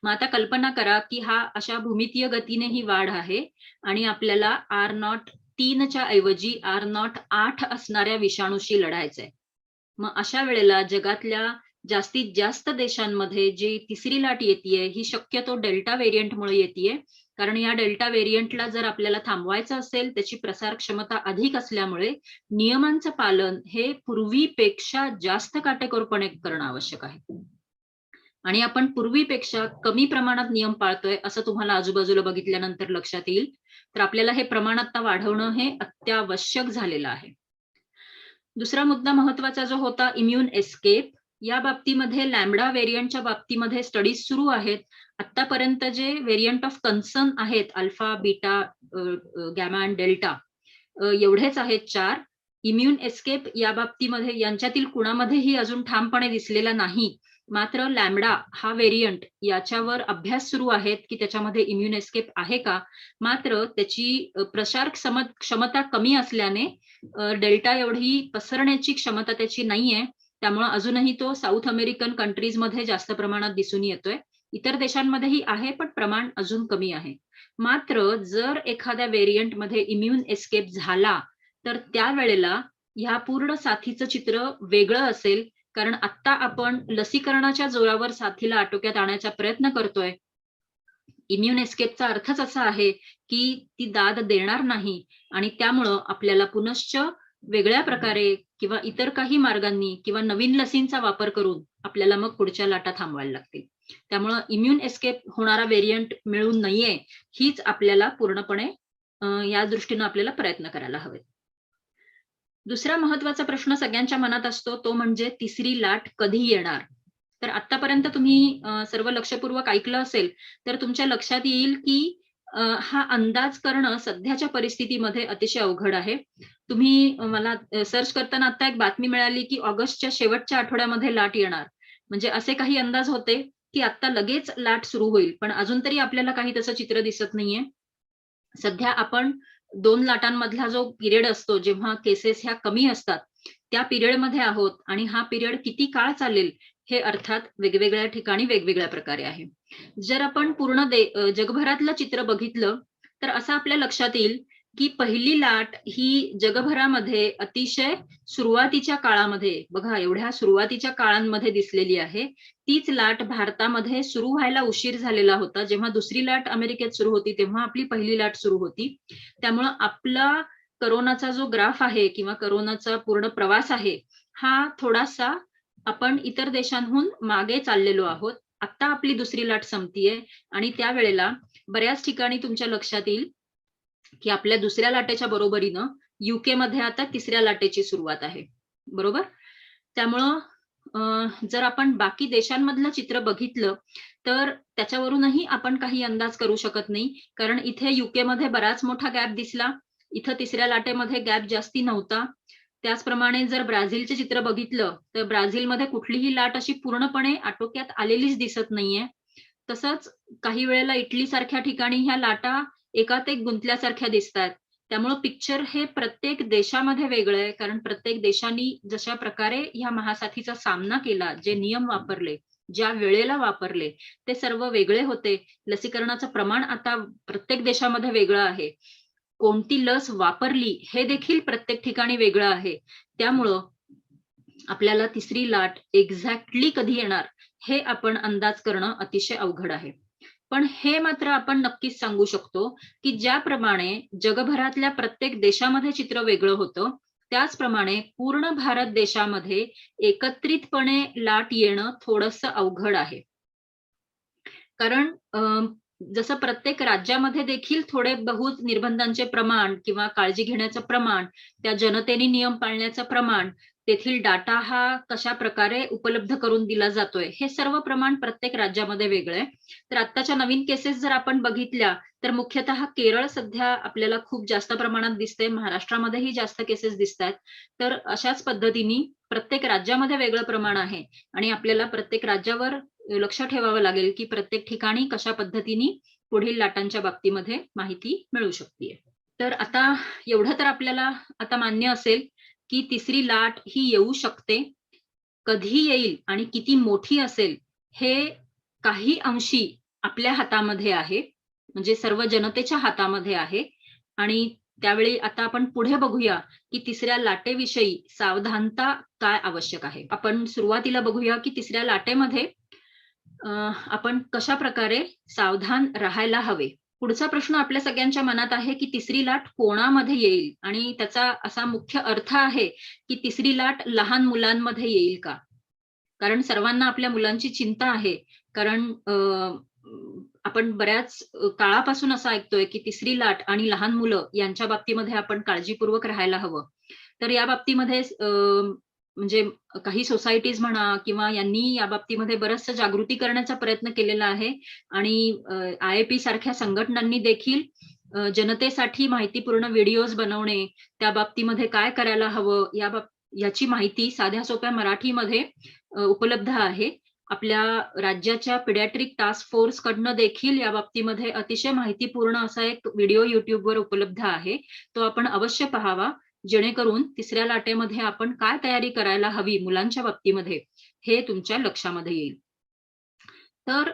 मग आता कल्पना करा, की हा अशा भूमितीय गतीने ही वाढ आहे आणि आपल्याला R0 3च्या ऐवजी R0 8 असणाऱ्या विषाणूशी लढायचंय. मग अशा वेळेला जगातल्या जास्तीत जास्त देशांमध्ये जी तिसरी लाट येतेय ही शक्यतो डेल्टा व्हेरियंटमुळे येतेय. कारण या डेल्टा व्हेरियंटला जर आपल्याला थांबवायचं असेल त्याची प्रसार क्षमता अधिक असल्यामुळे नियमांचं पालन हे पूर्वीपेक्षा जास्त काटेकोरपणे करणं आवश्यक आहे. आणि आपण पूर्वीपेक्षा कमी प्रमाणात नियम पाळतोय असं तुम्हाला आजूबाजूला बघितल्यानंतर लक्षात येईल. तर आपल्याला हे प्रमाण आता वाढवणं हे अत्यावश्यक झालेलं आहे. दुसरा मुद्दा महत्वाचा जो होता इम्युन एस्केप, या बाबतीमध्ये लॅम्बडा व्हेरियंटच्या बाबतीमध्ये स्टडीज सुरू आहेत. आतापर्यंत जे व्हेरियंट ऑफ कन्सर्न आहेत अल्फा, बीटा, गॅमा आणि डेल्टा एवढेच आहेत 4. इम्युन एस्केप या बाबतीमध्ये यांच्यातील कुणामध्येही अजून ठामपणे दिसलेला नाही. मात्र लॅम्बडा हा व्हेरियंट याच्यावर अभ्यास सुरू आहेत की त्याच्यामध्ये इम्युन एस्केप आहे का. मात्र त्याची प्रसार क्षमता कमी असल्याने डेल्टा एवढी पसरण्याची क्षमता त्याची नाहीये. त्यामुळे अजूनही तो साऊथ अमेरिकन कंट्रीजमध्ये जास्त प्रमाणात दिसून येतोय. इतर देशांमध्येही आहे पण प्रमाण अजून कमी आहे. मात्र जर एखाद्या व्हेरियंटमध्ये इम्युन एस्केप झाला तर त्यावेळेला ह्या पूर्ण साथीचं चित्र वेगळं असेल. कारण आता आपण लसीकरणाच्या जोरावर साथीला आटोक्यात आणण्याचा प्रयत्न करतोय. इम्युन एस्केपचा अर्थच असा आहे की ती दाद देणार नाही आणि त्यामुळं आपल्याला पुनश्च वेगळ्या प्रकारे किंवा इतर काही मार्गांनी किंवा नवीन लसींचा वापर करून आपल्याला मग पुढच्या लाटा थांबवायला लागतील. त्यामुळं इम्युन एस्केप होणारा व्हेरियंट मिळू नये हीच आपल्याला पूर्णपणे या दृष्टीनं आपल्याला प्रयत्न करायला हवेत. दुसरा महत्वाचा प्रश्न सगळ्यांच्या मनात असतो तो म्हणजे तिसरी लाट कधी येणार. तर आतापर्यंत तुम्ही सर्व लक्षपूर्वक ऐकलं असेल तर तुमच्या लक्षात येईल की हा अंदाज करणं सध्याच्या परिस्थितीमध्ये अतिशय अवघड आहे. तुम्ही मला सर्च करताना आता एक बातमी मिळाली की ऑगस्टच्या शेवटच्या आठवड्यामध्ये लाट येणार. म्हणजे असे काही अंदाज होते की आता लगेच लाट सुरू होईल. पण अजून तरी आपल्याला काही तसं चित्र दिसत नाहीये. सध्या आपण 2 लाटांमधला जो पिरियड असतो जेव्हा केसेस ह्या कमी असतात त्या पिरियडमध्ये आहोत आणि हा पिरियड किती काळ चालेल हे अर्थात वेगवेगळ्या ठिकाणी वेगवेगळ्या प्रकारे आहे. जर आपण पूर्ण जगभरातलं चित्र बघितलं तर असं आपल्या लक्षात येईल की पहिली लाट ही जगभरामध्ये अतिशय सुरुवातीच्या काळामध्ये, बघा एवढ्या सुरुवातीच्या काळांमध्ये दिसलेली आहे. तीच लाट भारतामध्ये सुरू व्हायला उशीर झालेला होता. जेव्हा दुसरी लाट अमेरिकेत सुरू होती तेव्हा आपली पहिली लाट सुरू होती. त्यामुळं आपला करोनाचा जो ग्राफ आहे किंवा करोनाचा पूर्ण प्रवास आहे हा थोडासा आपण इतर देशांहून मागे चाललेलो आहोत. आता आपली दुसरी लाट संपतीये आणि त्यावेळेला बऱ्याच ठिकाणी तुमच्या लक्षात येईल की आपल्या दुसऱ्या लाटेच्या बरोबरीनं UK मध्ये आता तिसऱ्या लाटेची सुरुवात आहे. बरोबर. त्यामुळं जर आपण बाकी देशांमधलं चित्र बघितलं तर त्याच्यावरूनही आपण काही अंदाज करू शकत नाही. कारण इथे UK मध्ये बराच मोठा गॅप दिसला. इथं तिसऱ्या लाटेमध्ये गॅप जास्ती नव्हता. त्याचप्रमाणे जर ब्राझीलचे चित्र बघितलं तर ब्राझीलमध्ये कुठलीही लाट अशी पूर्णपणे आटोक्यात आलेलीच दिसत नाहीये. तसंच काही वेळेला इटली सारख्या ठिकाणी ह्या लाटा एकात एक गुंतल्यासारख्या दिसतात. त्यामुळं पिक्चर हे प्रत्येक देशामध्ये वेगळं आहे. कारण प्रत्येक देशांनी जशा प्रकारे ह्या महासाथीचा सामना केला, जे नियम वापरले, ज्या वेळेला वापरले ते सर्व वेगळे होते. लसीकरणाचं प्रमाण आता प्रत्येक देशामध्ये वेगळं आहे. कोणती लस वापरली हे देखील प्रत्येक ठिकाणी वेगळं आहे. त्यामुळं आपल्याला तिसरी लाट एक्झॅक्टली कधी येणार हे आपण अंदाज करणं अतिशय अवघड आहे. पण हे मात्र आपण नक्कीच सांगू शकतो की ज्याप्रमाणे जगभरातल्या प्रत्येक देशामध्ये चित्र वेगळं होतं त्याचप्रमाणे पूर्ण भारत देशामध्ये एकत्रितपणे लाट येणं थोडंसं अवघड आहे. कारण जसं प्रत्येक राज्यामध्ये देखील थोडे बहुत निर्बंधांचे प्रमाण किंवा काळजी घेण्याचं प्रमाण, त्या जनतेने नियम पाळण्याचं प्रमाण, तेथील डाटा हा कशा प्रकारे उपलब्ध करून दिला जातोय हे सर्व प्रमाण प्रत्येक राज्यामध्ये वेगळं आहे. तर आत्ताच्या नवीन केसेस जर आपण बघितल्या तर मुख्यतः केरळ सध्या आपल्याला खूप जास्त प्रमाणात दिसते. महाराष्ट्रामध्येही जास्त केसेस दिसतात. तर अशाच पद्धतीने प्रत्येक राज्यामध्ये वेगळं प्रमाण आहे आणि आपल्याला प्रत्येक राज्यावर लक्ष ठेवावं लागेल की प्रत्येक ठिकाणी कशा पद्धतीने पुढील लाटांच्या बाबतीमध्ये माहिती मिळू शकते. तर आता एवढं तर आपल्याला आता मान्य असेल की तिसरी लाट ही येऊ शकते. कधी येईल आणि किती मोठी असेल हे काही अंशी आपल्या हातामध्ये आहे. म्हणजे सर्व जनतेच्या हातामध्ये आहे आणि त्यावेळी आता आपण पुढे बघूया की तिसऱ्या लाटेविषयी सावधानता काय आवश्यक आहे. आपण सुरुवातीला बघूया की तिसऱ्या लाटेमध्ये आपण कशा प्रकारे सावधान राहायला हवे. पुढचा प्रश्न आपल्या सगळ्यांच्या मनात आहे की तिसरी लाट कोणामध्ये येईल, आणि त्याचा असा मुख्य अर्थ आहे की तिसरी लाट लहान मुलांमध्ये येईल का? कारण सर्वांना आपल्या मुलांची चिंता आहे. कारण आपण बऱ्याच काळापासून असं ऐकतोय की तिसरी लाट आणि लहान मुलं यांच्या बाबतीमध्ये आपण काळजीपूर्वक राहायला हवं. तर या बाबतीमध्ये म्हणजे काही सोसायटीज म्हणा किंवा यांनी या बाबतीमध्ये बरचसं जागृती करण्याचा प्रयत्न केलेला आहे, आणि IAP सारख्या संघटनांनी देखील जनतेसाठी माहितीपूर्ण व्हिडिओज बनवणे, त्या बाबतीमध्ये काय करायला हवं याची माहिती साध्या सोप्या मराठीमध्ये उपलब्ध आहे. आपल्या राज्याच्या पिडियाट्रिक टास्क फोर्स कडनं देखील या बाबतीमध्ये अतिशय माहितीपूर्ण असा एक व्हिडिओ YouTubeवर उपलब्ध आहे. तो आपण अवश्य पाहावा, जेणेकरून तिसऱ्या लाटेमध्ये आपण काय तयारी करायला हवी मुलांच्या बाबतीमध्ये हे तुमच्या लक्षामध्ये येईल. तर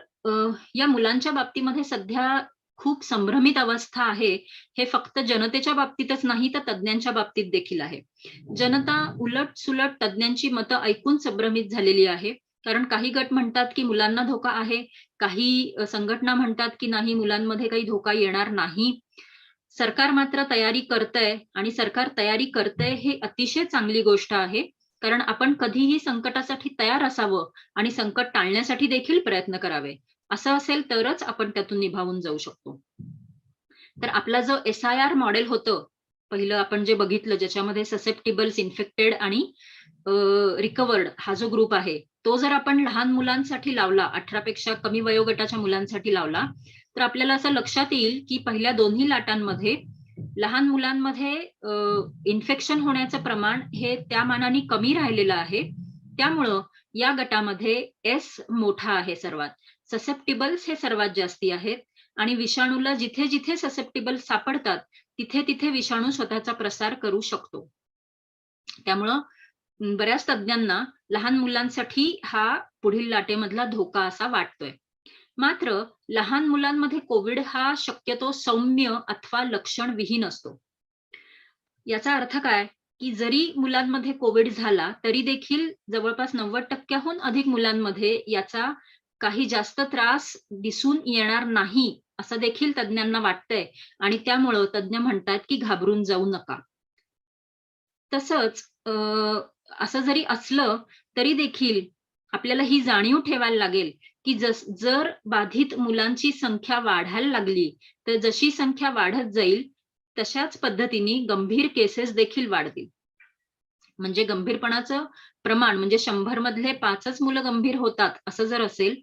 या मुलांच्या बाबतीमध्ये सध्या खूप संभ्रमित अवस्था आहे. हे फक्त जनतेच्या बाबतीतच नाही, तर तज्ञांच्या बाबतीत देखील आहे. जनता उलट-सुलट तज्ञांची मतं ऐकून संभ्रमित झालेली आहे. कारण काही गट म्हणतात की मुलांना धोका आहे, काही संघटना म्हणतात की नाही, मुलांमध्ये काही धोका येणार नाही. सरकार मात्र तयारी करतंय, आणि सरकार तयारी करतंय हे अतिशय चांगली गोष्ट आहे. कारण आपण कधीही संकटासाठी तयार असावं आणि संकट टाळण्यासाठी देखील प्रयत्न करावे. असं असेल तरच आपण त्यातून निभावून जाऊ शकतो. तर आपला जो SIR मॉडेल होतं, पहिलं आपण जे बघितलं, ज्याच्यामध्ये ससेप्टिबल्स, इन्फेक्टेड आणि रिकव्हर्ड हा जो ग्रुप आहे, तो जर आपण लहान मुलांसाठी लावला, 18 पेक्षा कमी वयोगटाच्या मुलांसाठी लावला, तर आपल्याला असं लक्षात येईल की पहिल्या दोन्ही लाटांमध्ये लहान मुलांमध्ये इन्फेक्शन होण्याचं प्रमाण हे त्या मानाने कमी राहिलेलं आहे. त्यामुळं या गटामध्ये S मोठा आहे सर्वात. ससेप्टिबल्स हे सर्वात जास्ती आहेत, आणि विषाणूला जिथे जिथे ससेप्टिबल्स सापडतात तिथे तिथे विषाणू स्वतःचा प्रसार करू शकतो. त्यामुळं बऱ्याच तज्ञांना लहान मुलांसाठी हा पुढील लाटेमधला धोका असा वाटतोय. मात्र लहान मुलांमध्ये कोविड हा शक्यतो सौम्य अथवा लक्षणविहीन असतो. याचा अर्थ काय, की जरी मुलांमध्ये कोविड झाला तरी देखील जवळपास 90% अधिक मुलांमध्ये याचा काही जास्त त्रास दिसून येणार नाही, असं देखील तज्ञांना वाटतंय, आणि त्यामुळं तज्ञ म्हणतात की घाबरून जाऊ नका. तसंच असं जरी असलं तरी देखील आपल्याला ही जाणीव ठेवायला लागेल की जर बाधित मुलांची संख्या वाढायला लागली, तर जशी संख्या वाढत जाईल तशाच पद्धतीने गंभीर केसेस देखील वाढतील. म्हणजे गंभीरपणाचं प्रमाण, म्हणजे 100 मधले 5च मुलं गंभीर होतात असं जर असेल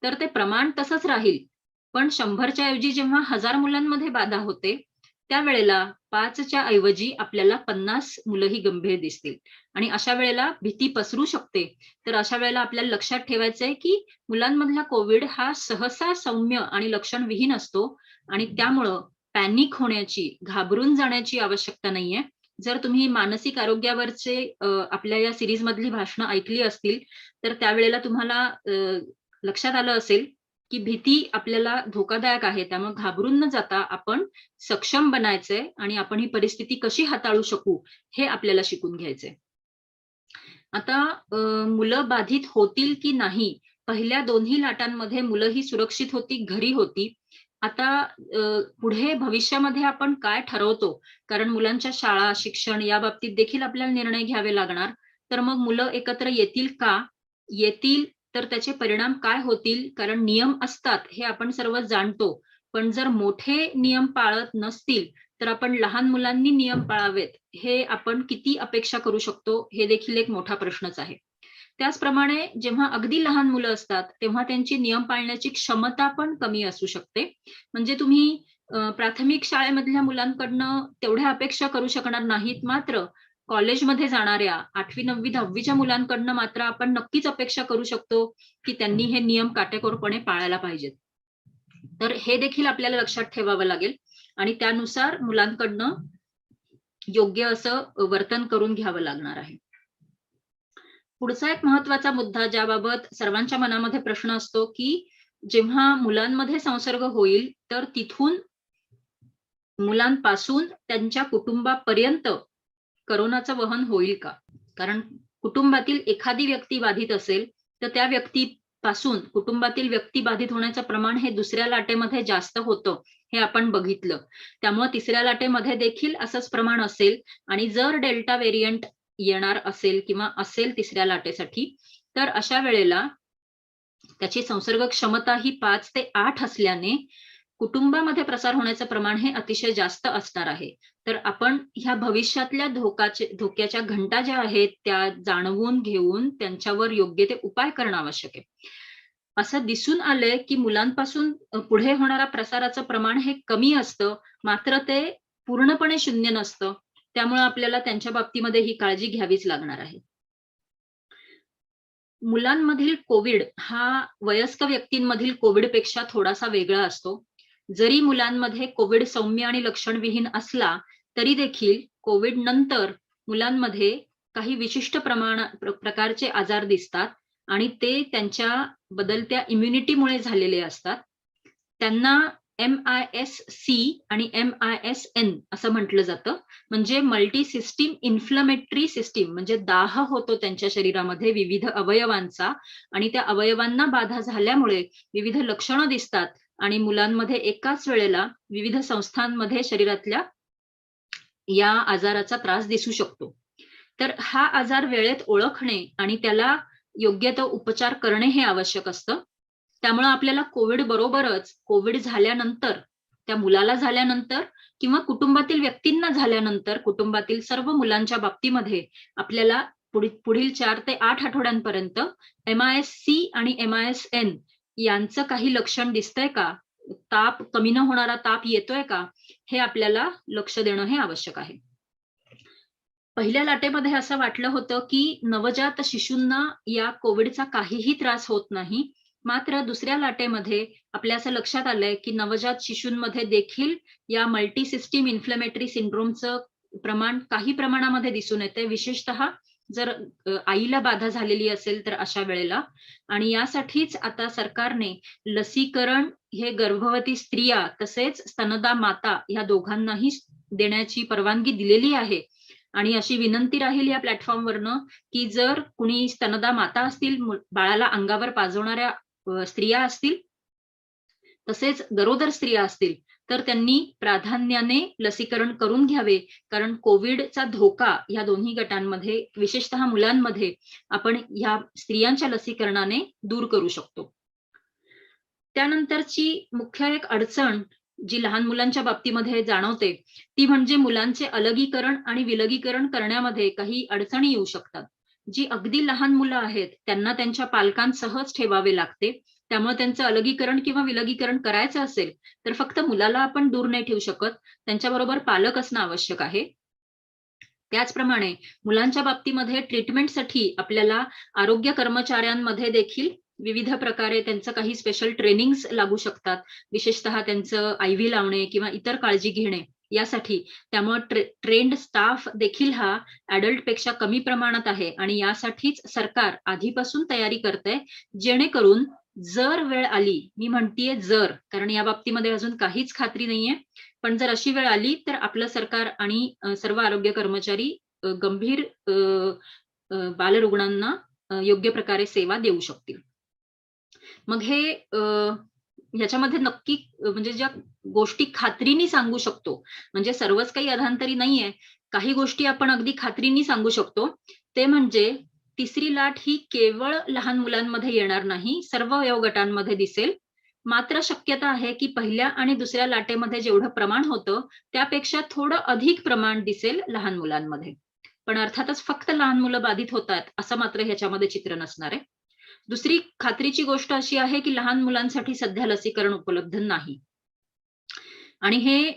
तर ते प्रमाण तसंच राहील. पण 100च्या ऐवजी जेव्हा 1000 मुलांमध्ये बाधा होते, त्यावेळेला 5च्या ऐवजी आपल्याला 50 मुलंही गंभीर दिसतील, आणि अशा वेळेला भीती पसरू शकते. तर अशा वेळेला आपल्याला लक्षात ठेवायचंय की मुलांमधला कोविड हा सहसा सौम्य आणि लक्षणविहीन असतो, आणि त्यामुळं पॅनिक होण्याची, घाबरून जाण्याची आवश्यकता नाहीये. जर तुम्ही मानसिक आरोग्यावरचे आपल्या या सिरीज मधली भाषणं ऐकली असतील तर त्यावेळेला तुम्हाला लक्षात आलं असेल की भीती आपल्याला धोकादायक आहे. त्यामुळे घाबरून न जाता आपण सक्षम बनायचंय, आणि आपण ही परिस्थिती कशी हाताळू शकू हे आपल्याला शिकून घ्यायचंय. आता मुलं बाधित होतील की नाही, पहिल्या दोन्ही लाटांमध्ये मुलं ही सुरक्षित होती, घरी होती. आता पुढे भविष्यामध्ये आपण काय ठरवतो, कारण मुलांच्या शाळा, शिक्षण या बाबतीत देखील आपल्याला निर्णय घ्यावे लागणार. तर मग मुलं एकत्र येतील का? येतील तर त्याचे परिणाम काय होतील? कारण नियम असतात हे आपण सर्व जाणतो, पण जर मोठे नियम पाळत नसतील तर आपण लहान मुलांनी नियम पाळावेत हे आपण किती अपेक्षा करू शकतो, हे देखील एक मोठा प्रश्नच आहे. त्याचप्रमाणे जेव्हा अगदी लहान मुलं असतात तेव्हा त्यांची नियम पाळण्याची क्षमता पण कमी असू शकते. म्हणजे तुम्ही प्राथमिक शाळेमधल्या मुलांकडनं तेवढ्या अपेक्षा करू शकणार नाहीत, मात्र कॉलेजमध्ये जाणाऱ्या 8वी, 9वी, 10वीच्या मुलांकडनं मात्र आपण नक्कीच अपेक्षा करू शकतो की त्यांनी हे नियम काटेकोरपणे पाळायला पाहिजेत. तर हे देखील आपल्याला लक्षात ठेवावं लागेल, आणि त्यानुसार मुलांकडनं योग्य असं वर्तन करून घ्यावं लागणार आहे. पुढचा एक महत्वाचा मुद्दा ज्याबाबत सर्वांच्या मनामध्ये प्रश्न असतो की जेव्हा मुलांमध्ये संसर्ग होईल तर तिथून मुलांपासून त्यांच्या कुटुंबापर्यंत करोनाचं वहन होईल का? कारण कुटुंबातील एखादी व्यक्ती बाधित असेल तर त्या व्यक्तीपासून कुटुंबातील व्यक्ती बाधित होण्याचं प्रमाण हे दुसऱ्या लाटेमध्ये जास्त होतं, हे आपण बघितलं. त्यामुळे तिसऱ्या लाटेमध्ये देखील असंच प्रमाण असेल आणि जर डेल्टा व्हेरियंट येणार असेल किंवा असेल तिसऱ्या लाटेसाठी, तर अशा वेळेला त्याची संसर्ग क्षमता ही 5 ते 8 असल्याने कुटुंबामध्ये प्रसार होण्याचं प्रमाण हे अतिशय जास्त असणार आहे. तर आपण ह्या भविष्यातल्या धोक्याच्या घंटा ज्या आहेत त्या जाणवून घेऊन त्यांच्यावर योग्य ते उपाय करणं आवश्यक आहे. असं दिसून आलंय की मुलांपासून पुढे होणारा प्रसाराचं प्रमाण हे कमी असतं, मात्र ते पूर्णपणे शून्य नसतं. त्यामुळे आपल्याला त्यांच्या बाबतीमध्ये ही काळजी घ्यावीच लागणार आहे. मुलांमधील कोविड हा वयस्क व्यक्तींमधील कोविडपेक्षा थोडासा वेगळा असतो. जरी मुलांमध्ये कोविड सौम्य आणि लक्षणविहीन असला तरी देखील कोविड नंतर मुलांमध्ये काही विशिष्ट प्रकारचे आजार दिसतात आणि ते त्यांच्या बदलत्या इम्युनिटीमुळे झालेले असतात. त्यांना MIS-C आणि MIS-N असं म्हटलं जातं. म्हणजे मल्टी सिस्टीम इन्फ्लमेटरी सिस्टीम, म्हणजे दाह होतो त्यांच्या शरीरामध्ये विविध अवयवांचा आणि त्या अवयवांना बाधा झाल्यामुळे विविध लक्षणं दिसतात आणि मुलांमध्ये एकाच वेळेला विविध संस्थांमध्ये शरीरातल्या या आजाराचा त्रास दिसू शकतो. तर हा आजार वेळेत ओळखणे आणि त्याला योग्य तो उपचार करणे हे आवश्यक असतं. त्यामुळे आपल्याला कोविड बरोबरच कोविड झाल्यानंतर, त्या मुलाला झाल्यानंतर किंवा कुटुंबातील व्यक्तींना झाल्यानंतर, कुटुंबातील सर्व मुलांच्या बाबतीमध्ये आपल्याला पुढील 4 ते 8 आठवड्यांपर्यंत MIS-C आणि MIS-N यांचं काही लक्षण दिसतंय का? ताप कमी न होणारा ताप येतोय का? हे आपल्याला लक्ष देणं हे आवश्यक आहे. पहिल्या लाटेमध्ये असं वाटलं होतं की नवजात शिशूंना या कोविडचा काहीही त्रास होत नाही. मात्र दुसऱ्या लाटेमध्ये आपल्या असं लक्षात आलंय की नवजात शिशूंमध्ये देखील या मल्टी सिस्टीम इन्फ्लेमेटरी सिंड्रोमचं प्रमाण काही प्रमाणामध्ये दिसून येते, विशेषतः जर आईला बाधा झालेली असेल तर अशा वेळेला. आणि यासाठीच आता सरकारने लसीकरण हे गर्भवती स्त्रिया तसेच स्तनदा माता या दोघांनाही देण्याची परवानगी दिलेली आहे. आणि अशी विनंती राहील या प्लॅटफॉर्मवरनं की जर कुणी स्तनदा माता असतील, बाळाला अंगावर पाजवणाऱ्या स्त्रिया असतील, तसेच गरोदर स्त्रिया असतील, तर त्यांनी प्राधान्याने लसीकरण करून घ्यावे. कारण कोविडचा धोका या दोन्ही गटांमध्ये, विशेषतः मुलांमध्ये, आपण ह्या स्त्रियांच्या लसीकरणाने दूर करू शकतो. त्यानंतरची मुख्य एक अडचण जी लहान मुलांच्या बाबतीमध्ये जाणवते ती म्हणजे मुलांचे अलगीकरण आणि विलगीकरण करण्यामध्ये काही अडचणी येऊ शकतात. जी अगदी लहान मुलं आहेत त्यांना त्यांच्या पालकांसहच ठेवावे लागते. त्यामुळे त्यांचं अलगीकरण किंवा विलगीकरण करायचं असेल तर फक्त मुलाला आपण दूर नाही ठेवू शकत, त्यांच्याबरोबर पालक असणं आवश्यक आहे. त्याचप्रमाणे मुलांच्या बाबतीमध्ये ट्रीटमेंटसाठी आपल्याला आरोग्य कर्मचाऱ्यांमध्ये देखील विविध प्रकारे त्यांचं काही स्पेशल ट्रेनिंग्स लागू शकतात, विशेषतः त्यांचं IV लावणे किंवा इतर काळजी घेणे यासाठी. त्यामुळे ट्रेंड स्टाफ देखील हा अडल्ट पेक्षा कमी प्रमाणात आहे आणि यासाठीच सरकार आधीपासून तयारी करतंय, जेणेकरून जर वेळ आली, मी म्हणतेय जर, कारण या बाबतीमध्ये अजून काहीच खात्री नाहीये, पण जर अशी वेळ आली तर आपलं सरकार आणि सर्व आरोग्य कर्मचारी गंभीर बालरुग्णांना योग्य प्रकारे सेवा देऊ शकतील. मग हे ह्याच्यामध्ये नक्की म्हणजे ज्या गोष्टी खात्रीने सांगू शकतो, म्हणजे सर्वच काही अधांतरी नाहीये, काही गोष्टी आपण अगदी खात्रीने सांगू शकतो. ते म्हणजे तिसरी लाट ही केवळ लहान मुलांमध्ये येणार नाही, सर्व वयोगटांमध्ये दिसेल. मात्र शक्यता आहे की पहिल्या आणि दुसऱ्या लाटेमध्ये जेवढं प्रमाण होतं त्यापेक्षा थोडं अधिक प्रमाण दिसेल लहान मुलांमध्ये. पण अर्थातच फक्त लहान मुलं बाधित होतात असं मात्र ह्याच्यामध्ये चित्र नसणार आहे. दुसरी खात्रीची गोष्ट अशी आहे की लहान मुलांसाठी सध्या लसीकरण उपलब्ध नाही. आणि हे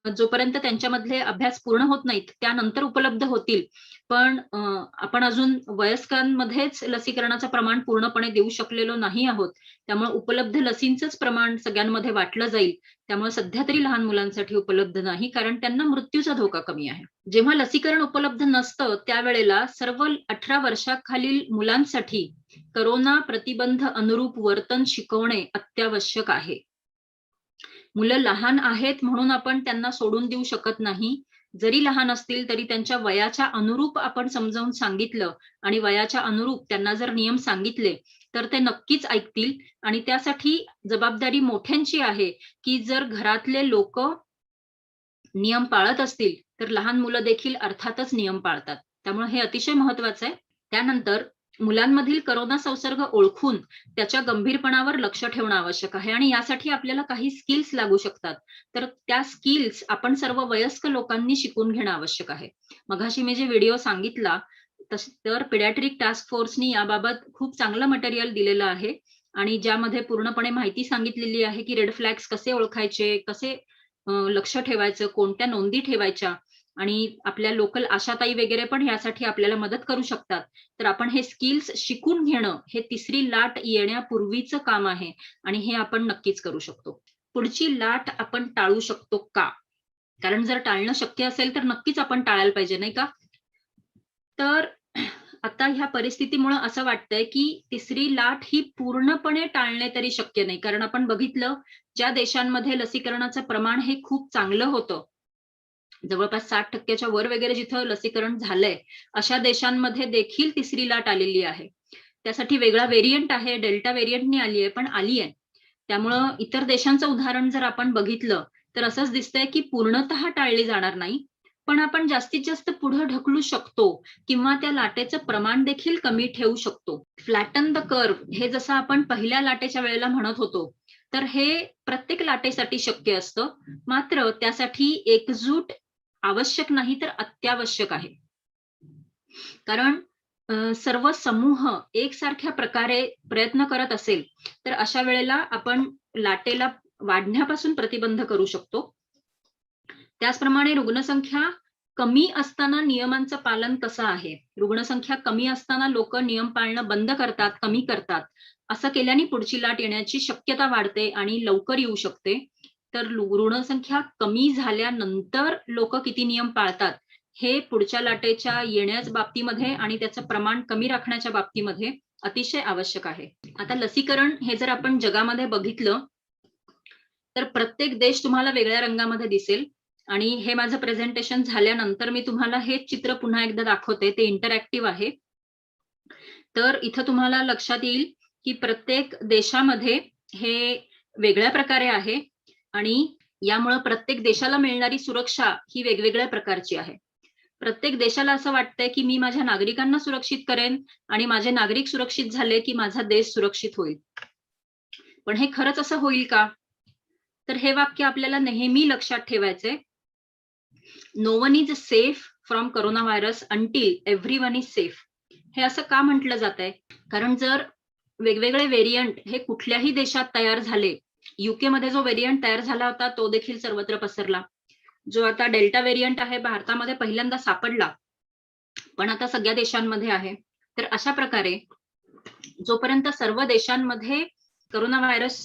जोपर्यंत त्यांच्यामधले अभ्यास पूर्ण होत नाहीत त्यानंतर उपलब्ध होतील. पण आपण अजून वयस्कांमध्येच लसीकरणाचं प्रमाण पूर्णपणे देऊ शकलेलो नाही आहोत. त्यामुळे उपलब्ध लसींचंच प्रमाण सगळ्यांमध्ये वाटलं जाईल. त्यामुळे सध्या तरी लहान मुलांसाठी उपलब्ध नाही, कारण त्यांना मृत्यूचा धोका कमी आहे. जेव्हा लसीकरण उपलब्ध नसतं त्यावेळेला सर्व 18 वर्षाखालील मुलांसाठी करोना प्रतिबंध अनुरूप वर्तन शिकवणे अत्यावश्यक आहे. मुलं लहान आहेत म्हणून आपण त्यांना सोडून देऊ शकत नाही. जरी लहान असतील तरी त्यांच्या वयाच्या अनुरूप आपण समजावून सांगितलं आणि वयाच्या अनुरूप त्यांना जर नियम सांगितले तर ते नक्कीच ऐकतील. आणि त्यासाठी जबाबदारी मोठ्यांची आहे, की जर घरातले लोक नियम पाळत असतील तर लहान मुलं देखील अर्थातच नियम पाळतात. त्यामुळे हे अतिशय महत्वाचं आहे. त्यानंतर मुलांमधील कोरोना संसर्ग ओळखून त्याच्या गंभीरपणावर लक्ष ठेवणं आवश्यक आहे आणि यासाठी आपल्याला काही स्किल्स लागू शकतात. तर त्या स्किल्स आपण सर्व वयस्क लोकांनी शिकून घेणं आवश्यक आहे. मगाशी मी जे व्हिडिओ सांगितला तर पिडियाट्रिक टास्क फोर्सनी याबाबत खूप चांगलं मटेरियल दिलेलं आहे आणि ज्यामध्ये पूर्णपणे माहिती सांगितलेली आहे की रेड फ्लॅग्स कसे ओळखायचे, कसे लक्ष ठेवायचं, कोणत्या नोंदी ठेवायच्या आणि आपल्या लोकल आशाताई वगैरे पण यासाठी आपल्याला मदत करू शकतात. तर आपण हे स्किल्स शिकून घेणं हे तिसरी लाट येण्यापूर्वीचं काम आहे आणि हे आपण नक्कीच करू शकतो. पुढची लाट आपण टाळू शकतो का? कारण जर टाळणं शक्य असेल तर नक्कीच आपण टाळायला पाहिजे, नाही का? तर आता ह्या परिस्थितीमुळे असं वाटतंय की तिसरी लाट ही पूर्णपणे टाळणे तरी शक्य नाही. कारण आपण बघितलं ज्या देशांमध्ये लसीकरणाचं प्रमाण हे खूप चांगलं होतं, जवळपास 60% वर वगैरे जिथं लसीकरण झालंय, अशा देशांमध्ये देखील तिसरी लाट आलेली आहे. त्यासाठी वेगळा व्हेरियंट आहे, डेल्टा व्हेरियंटनी आली आहे, पण आली आहे. त्यामुळं इतर देशांचं उदाहरण जर आपण बघितलं तर असंच दिसतंय की पूर्णतः टाळली जाणार नाही, पण आपण जास्तीत जास्त पुढे ढकलू शकतो किंवा त्या लाटेचं प्रमाण देखील कमी ठेवू शकतो. फ्लॅटन द कर्व हे जसं आपण पहिल्या लाटेच्या वेळेला म्हणत होतो, तर हे प्रत्येक लाटेसाठी शक्य असतं. मात्र त्यासाठी एकजूट आवश्यक नाही तर अत्यावश्यक आहे. कारण सर्व समूह एकसारख्या प्रकारे प्रयत्न करत असेल तर अशा वेळेला आपण लाटेला वाढण्यापासून प्रतिबंध करू शकतो. त्याचप्रमाणे रुग्णसंख्या कमी असताना नियमांचं पालन कसं आहे? रुग्णसंख्या कमी असताना लोक नियम पाळणं बंद करतात, कमी करतात. असं केल्याने पुढची लाट येण्याची शक्यता वाढते आणि लवकर येऊ शकते. तर रुग्णसंख्या कमी झाल्यानंतर लोक किती नियम पाळतात हे पुढच्या लाटेच्या येण्याच्या बाबतीमध्ये आणि त्याचं प्रमाण कमी राखण्याच्या बाबतीमध्ये अतिशय आवश्यक आहे. आता लसीकरण हे जर आपण जगामध्ये बघितलं तर प्रत्येक देश तुम्हाला वेगळ्या रंगामध्ये दिसेल आणि हे माझं प्रेझेंटेशन झाल्यानंतर मी तुम्हाला हे चित्र पुन्हा एकदा दाखवते. ते इंटरॅक्टिव्ह आहे. तर इथं तुम्हाला लक्षात येईल की प्रत्येक देशामध्ये हे वेगळ्या प्रकारे आहे आणि यामुळे प्रत्येक देशाला मिळणारी सुरक्षा ही वेगवेगळ्या प्रकारची आहे. प्रत्येक देशाला असं वाटतंय की मी माझ्या नागरिकांना सुरक्षित करेन आणि माझे नागरिक सुरक्षित झाले की माझा देश सुरक्षित होईल. पण हे खरंच असं होईल का? तर हे वाक्य आपल्याला नेहमी लक्षात ठेवायचंय. No one is safe from corona virus until everyone is safe. हे असं का म्हटलं जातंय? कारण जर वेगवेगळे व्हेरियंट हे कुठल्याही देशात तयार झाले, युके मध्ये जो व्हेरियंट तयार झाला होता तो देखील सर्वत्र पसरला. जो आता डेल्टा व्हेरियंट आहे भारतामध्ये पहिल्यांदा सापडला, पण आता सगळ्या देशांमध्ये आहे. तर अशा प्रकारे जोपर्यंत सर्व देशांमध्ये कोरोना व्हायरस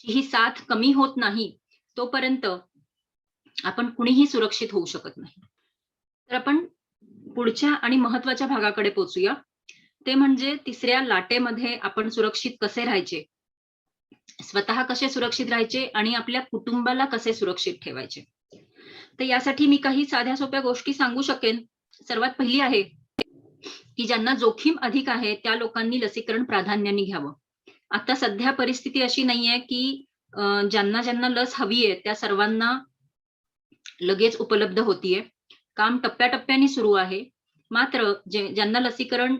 ही साथ कमी होत नाही तोपर्यंत आपण कुणीही सुरक्षित होऊ शकत नाही. तर आपण पुढच्या आणि महत्वाच्या भागाकडे पोहोचूया. ते म्हणजे तिसऱ्या लाटेमध्ये आपण सुरक्षित कसे राहायचे, स्वतः कसे सुरक्षित राहायचे आणि आपल्या कुटुंबाला कसे सुरक्षित ठेवायचे. तर यासाठी मी काही साध्या सोप्या गोष्टी सांगू शकेन. सर्वात पहिली आहे की ज्यांना जोखीम अधिक आहे त्या लोकांनी लसीकरण प्राधान्याने घ्यावं. आता सध्या परिस्थिती अशी नाहीये की ज्यांना ज्यांना लस हवी आहे त्या सर्वांना लगेच उपलब्ध होतीये. काम टप्प्याटप्प्याने सुरू आहे. मात्र ज्यांना लसीकरण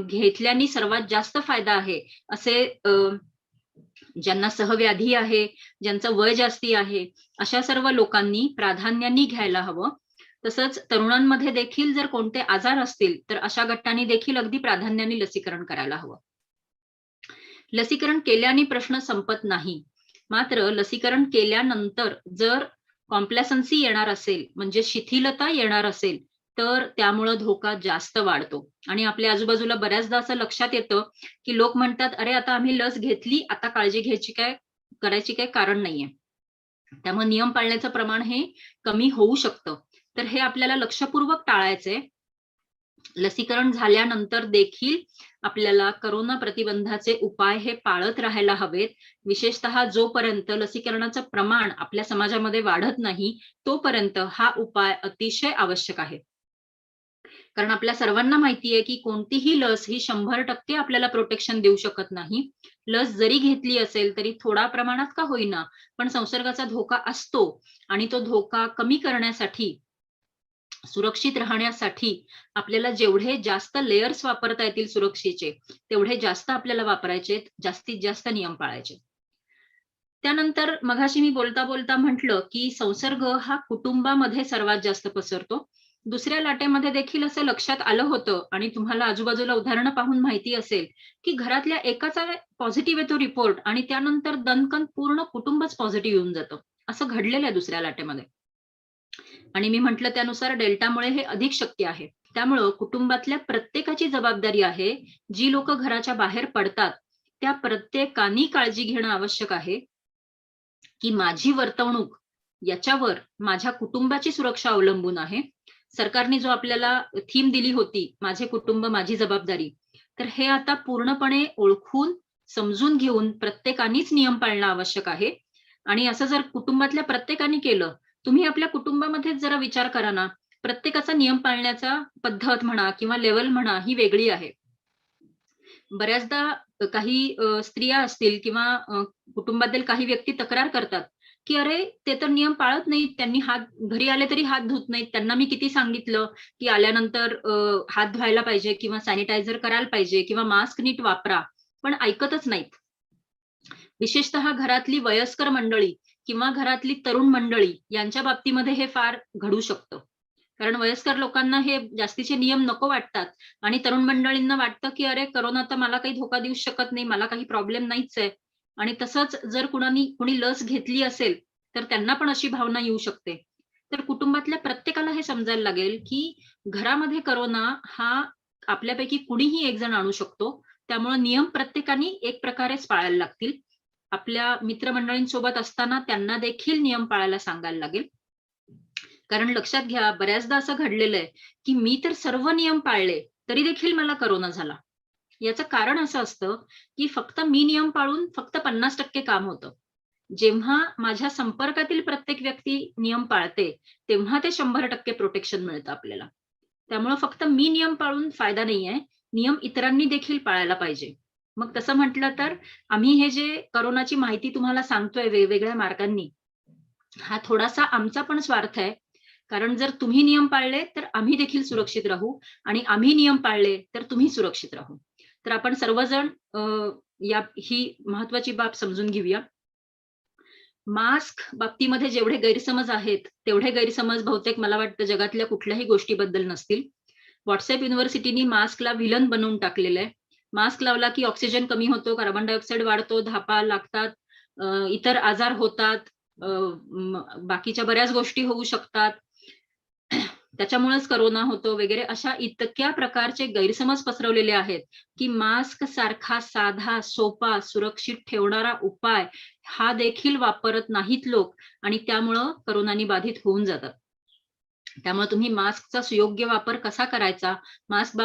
घेतल्याने सर्वात जास्त फायदा आहे असे ज्यांना सहव्याधी आहे, ज्यांचं वय जास्ती आहे, अशा सर्व लोकांनी प्राधान्याने घ्यायला हवं. तसंच तरुणांमध्ये देखील जर कोणते आजार असतील तर अशा गटांनी देखील अगदी प्राधान्याने लसीकरण करायला हवं. लसीकरण केल्याने प्रश्न संपत नाही. मात्र लसीकरण केल्यानंतर जर कॉम्प्लेसन्सी येणार असेल, म्हणजे शिथिलता येणार असेल, तर त्यामुळे धोका जास्त वाढतो. आणि आपल्या आजूबाजूला बऱ्याचदा असं लक्षात येतं की लोक म्हणतात, अरे आता आम्ही लस घेतली, आता काळजी करायची काय कारण नाहीये. त्यामुळे नियम पाळण्याचं प्रमाण हे कमी होऊ शकतं. तर हे आपल्याला लक्षपूर्वक टाळायचंय. लसीकरण झाल्यानंतर देखील आपल्याला करोना प्रतिबंधाचे उपाय हे पाळत राहायला हवेत. विशेषतः जोपर्यंत लसीकरणाचं प्रमाण आपल्या समाजामध्ये वाढत नाही, तोपर्यंत हा उपाय अतिशय आवश्यक आहे. कारण आपल्या सर्वांना माहिती आहे, की कोणतीही लस ही 100% आपल्याला प्रोटेक्शन देऊ शकत नाही. लस जरी घेतली असेल, तरी थोडा प्रमाणात का होईना, पण संसर्गाचा धोका असतो आणि तो धोका कमी करण्यासाठी, सुरक्षित राहण्यासाठी आपल्याला जेवढे जास्त लेयर्स वापरता येतील सुरक्षेचे, तेवढे जास्त आपल्याला वापरायचेत, जास्तीत जास्त नियम पाळायचे. त्यानंतर मघाशी मी बोलता म्हटलं, की संसर्ग हा कुटुंबामध्ये सर्वात जास्त पसरतो. दुसऱ्या लाटेमध्ये देखील असं लक्षात आलं होतं आणि तुम्हाला आजूबाजूला उदाहरणं पाहून माहिती असेल, की घरातल्या एकाचा पॉझिटिव्ह येतो रिपोर्ट आणि त्यानंतर दणकन पूर्ण कुटुंबच पॉझिटिव्ह येऊन जातं. असं घडलेलं आहे दुसऱ्या लाटेमध्ये. आणि मी म्हटलं त्यानुसार डेल्टामुळे हे अधिक शक्य आहे. त्यामुळं कुटुंबातल्या प्रत्येकाची जबाबदारी आहे, जी लोकं घराच्या बाहेर पडतात, त्या प्रत्येकानी काळजी घेणं आवश्यक आहे, की माझी वर्तवणूक याच्यावर माझ्या कुटुंबाची सुरक्षा अवलंबून आहे. सरकारने जो आपल्याला थीम दिली होती, माझे कुटुंब माझी जबाबदारी, तर हे आता पूर्णपणे ओळखून, समजून घेऊन प्रत्येकानीच नियम पाळणं आवश्यक आहे. आणि असं जर कुटुंबातल्या प्रत्येकाने केलं, तुम्ही आपल्या कुटुंबामध्येच जरा विचार करा ना, प्रत्येकाचा नियम पाळण्याचा पद्धत म्हणा किंवा लेव्हल म्हणा ही वेगळी आहे. बऱ्याचदा काही स्त्रिया असतील किंवा कुटुंबातील काही व्यक्ती तक्रार करतात, की "अरे, ते तर नियम पाळत नाहीत. त्यांनी घरी आले तरी हात धुत नाहीत. त्यांना मी किती सांगितलं, की आल्यानंतर हात धुवायला पाहिजे किंवा सॅनिटायझर करायला पाहिजे किंवा मास्क नीट वापरा." पण ऐकतच नाहीत. विशेषतः घरातली वयस्कर मंडळी किंवा घरातली तरुण मंडळी यांच्या बाबतीमध्ये हे फार घडू शकतं. कारण वयस्कर लोकांना हे जास्तीचे नियम नको वाटतात आणि तरुण मंडळींना वाटतं, की "अरे, कोरोना तर मला काही धोका देऊ शकत नाही, मला काही प्रॉब्लेम नाहीच आहे." आणि तसंच जर कुणी लस घेतली असेल, तर त्यांना पण अशी भावना येऊ शकते. तर कुटुंबातल्या प्रत्येकाला हे समजायला लागेल, की घरामध्ये कोरोना हा आपल्यापैकी कुणीही एक जण आणू शकतो. त्यामुळे नियम प्रत्येकाने एक प्रकारेच पाळायला लागतील. आपल्या मित्रमंडळींसोबत असताना त्यांना देखील नियम पाळायला सांगायला लागेल. कारण लक्षात घ्या, बऱ्याचदा असं घडलेलं आहे, की मी तर सर्व नियम पाळले, तरी देखील मला कोरोना झाला. याचं कारण असं असतं, की फक्त मी नियम पाळून फक्त 50% काम होतं. जेव्हा माझ्या संपर्कातील प्रत्येक व्यक्ती नियम पाळते, तेव्हा ते 100% प्रोटेक्शन मिळतं आपल्याला. त्यामुळं फक्त मी नियम पाळून फायदा नाहीये. नियम इतरांनी देखील पाळायला पाहिजे. मग तसं म्हटलं तर आम्ही हे जे कोरोनाची माहिती तुम्हाला सांगतोय वेगवेगळ्या मार्गांनी, हा थोडासा आमचा पण स्वार्थ आहे. कारण जर तुम्ही नियम पाळले, तर आम्ही देखील सुरक्षित राहू आणि आम्ही नियम पाळले, तर तुम्ही सुरक्षित राहू. तर आपण सर्वजण ही महत्वाची बाब समजून घेऊया. मास्क बाबतीमध्ये जेवढे गैरसमज आहेत, तेवढे गैरसमज बहुतेक मला वाटतं जगातल्या कुठल्याही गोष्टीबद्दल नसतील. WhatsApp युनिव्हर्सिटीनी मास्कला व्हिलन बनवून टाकलेलं आहे. मास्क लावला की ऑक्सिजन कमी होतो, कार्बन डायऑक्साईड वाढतो, धापा लागतात, इतर आजार होतात, बाकीच्या बऱ्याच गोष्टी होऊ शकतात. त्याच्यामुळेच कोरोना होतो वगैरे अशा इतक्या प्रकारचे गैरसमज पसरवलेले आहेत, की मास्क सारखा साधा, सोपा, सुरक्षित ठेवणारा उपाय हा देखील वापरत नाहीत लोक आणि त्यामुळं कोरोनानी बाधित होऊन जातात. त्यामुळे तुम्ही मास्कचा सुयोग्य वापर कसा करायचा, मास्क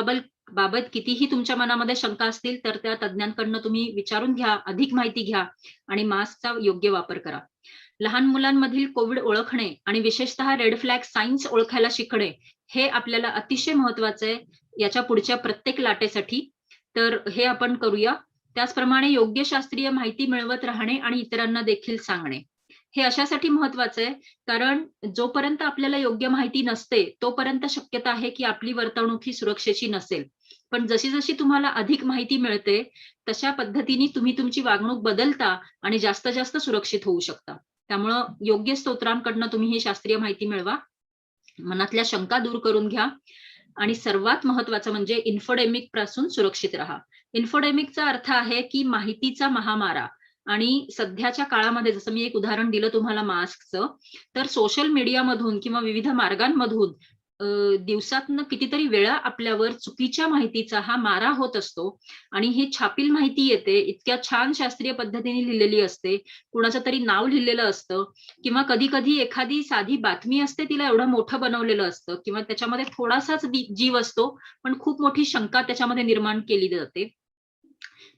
बाबत कितीही तुमच्या मनामध्ये शंका असतील, तर त्या तज्ञांकडनं तुम्ही विचारून घ्या, अधिक माहिती घ्या आणि मास्कचा योग्य वापर करा. लहान मुलांमधील कोविड ओळखणे आणि विशेषतः रेड फ्लॅग सायन्स ओळखायला शिकणे, हे आपल्याला अतिशय महत्वाचं आहे याच्या पुढच्या प्रत्येक लाटेसाठी. तर हे आपण करूया. त्याचप्रमाणे योग्य शास्त्रीय माहिती मिळवत राहणे आणि इतरांना देखील सांगणे. हे अशासाठी महत्वाचं आहे, कारण जोपर्यंत आपल्याला योग्य माहिती नसते, तोपर्यंत शक्यता आहे की आपली वर्तवणूक ही सुरक्षेची नसेल. पण जशी-जशी तुम्हाला अधिक माहिती मिळते, तशा पद्धतीने तुम्ही तुमची वागणूक बदलता आणि जास्तीत जास्त सुरक्षित होऊ शकता. त्यामुळं योग्य स्त्रोतांकडनं तुम्ही ही शास्त्रीय माहिती मिळवा. मनातल्या शंका दूर करून घ्या आणि सर्वात महत्वाचं म्हणजे इन्फोडेमिक पासून सुरक्षित राहा. इन्फोडेमिकचा अर्थ आहे की माहितीचा महामारा आणि सध्याच्या काळामध्ये जसं मी एक उदाहरण दिलं तुम्हाला मास्कचं, तर सोशल मीडियामधून किंवा विविध मार्गांमधून दिवसातनं कितीतरी वेळा आपल्यावर चुकीच्या माहितीचा हा मारा होत असतो आणि ही छापील माहिती येते, इतक्या छान शास्त्रीय पद्धतीने लिहिलेली असते, कुणाचं तरी नाव लिहिलेलं असतं किंवा कधी-कधी एखादी साधी बातमी असते, तिला एवढं मोठं बनवलेलं असतं किंवा त्याच्यामध्ये थोडासाच जीव असतो, पण खूप मोठी शंका त्याच्यामध्ये निर्माण केली जाते.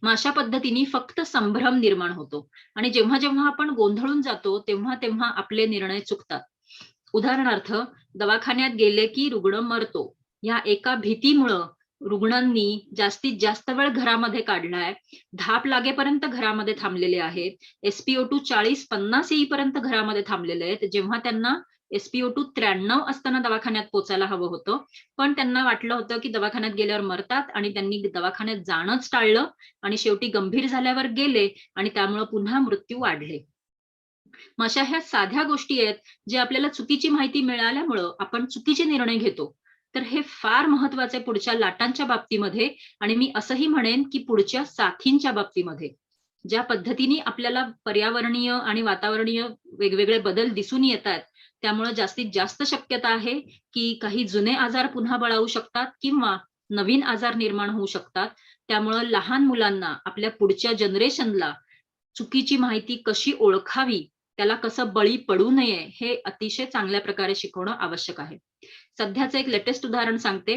मग अशा पद्धतीने फक्त संभ्रम निर्माण होतो आणि जेव्हा-जेव्हा आपण गोंधळून जातो, तेव्हा-तेव्हा आपले निर्णय चुकतात. उदाहरणार्थ, दवाखान्यात गेले की रुग्ण मरतो. या एका भीतीमुळं रुग्णांनी जास्तीत जास्त वेळ घरामध्ये काढलाय. धाप लागेपर्यंत घरामध्ये थांबलेले आहेत. SpO2 40-50 येईपर्यंत घरामध्ये थांबलेले आहेत. जेव्हा त्यांना SpO2 93 असताना दवाखान्यात पोहोचायला हवं होतं. पण त्यांना वाटलं होतं की दवाखान्यात गेल्यावर मरतात आणि त्यांनी दवाखान्यात जाणंच टाळलं आणि शेवटी गंभीर झाल्यावर गेले आणि त्यामुळे पुन्हा मृत्यू वाढले. मग अशा ह्या साध्या गोष्टी आहेत, जे आपल्याला चुकीची माहिती मिळाल्यामुळं आपण चुकीचे निर्णय घेतो. तर हे फार महत्वाचं आहे पुढच्या लाटांच्या बाबतीमध्ये आणि मी असंही म्हणेन, की पुढच्या साथींच्या बाबतीमध्ये. ज्या पद्धतीने आपल्याला पर्यावरणीय आणि वातावरणीय वेगवेगळे बदल दिसून येतायत, त्यामुळे जास्तीत जास्त शक्यता आहे, की काही जुने आजार पुन्हा बळावू शकतात किंवा नवीन आजार निर्माण होऊ शकतात. त्यामुळं लहान मुलांना, आपल्या पुढच्या जनरेशनला चुकीची माहिती कशी ओळखावी, त्याला कसं बळी पडू नये, हे अतिशय चांगल्या प्रकारे शिकवणं आवश्यक आहे. सध्याचं एक लेटेस्ट उदाहरण सांगते.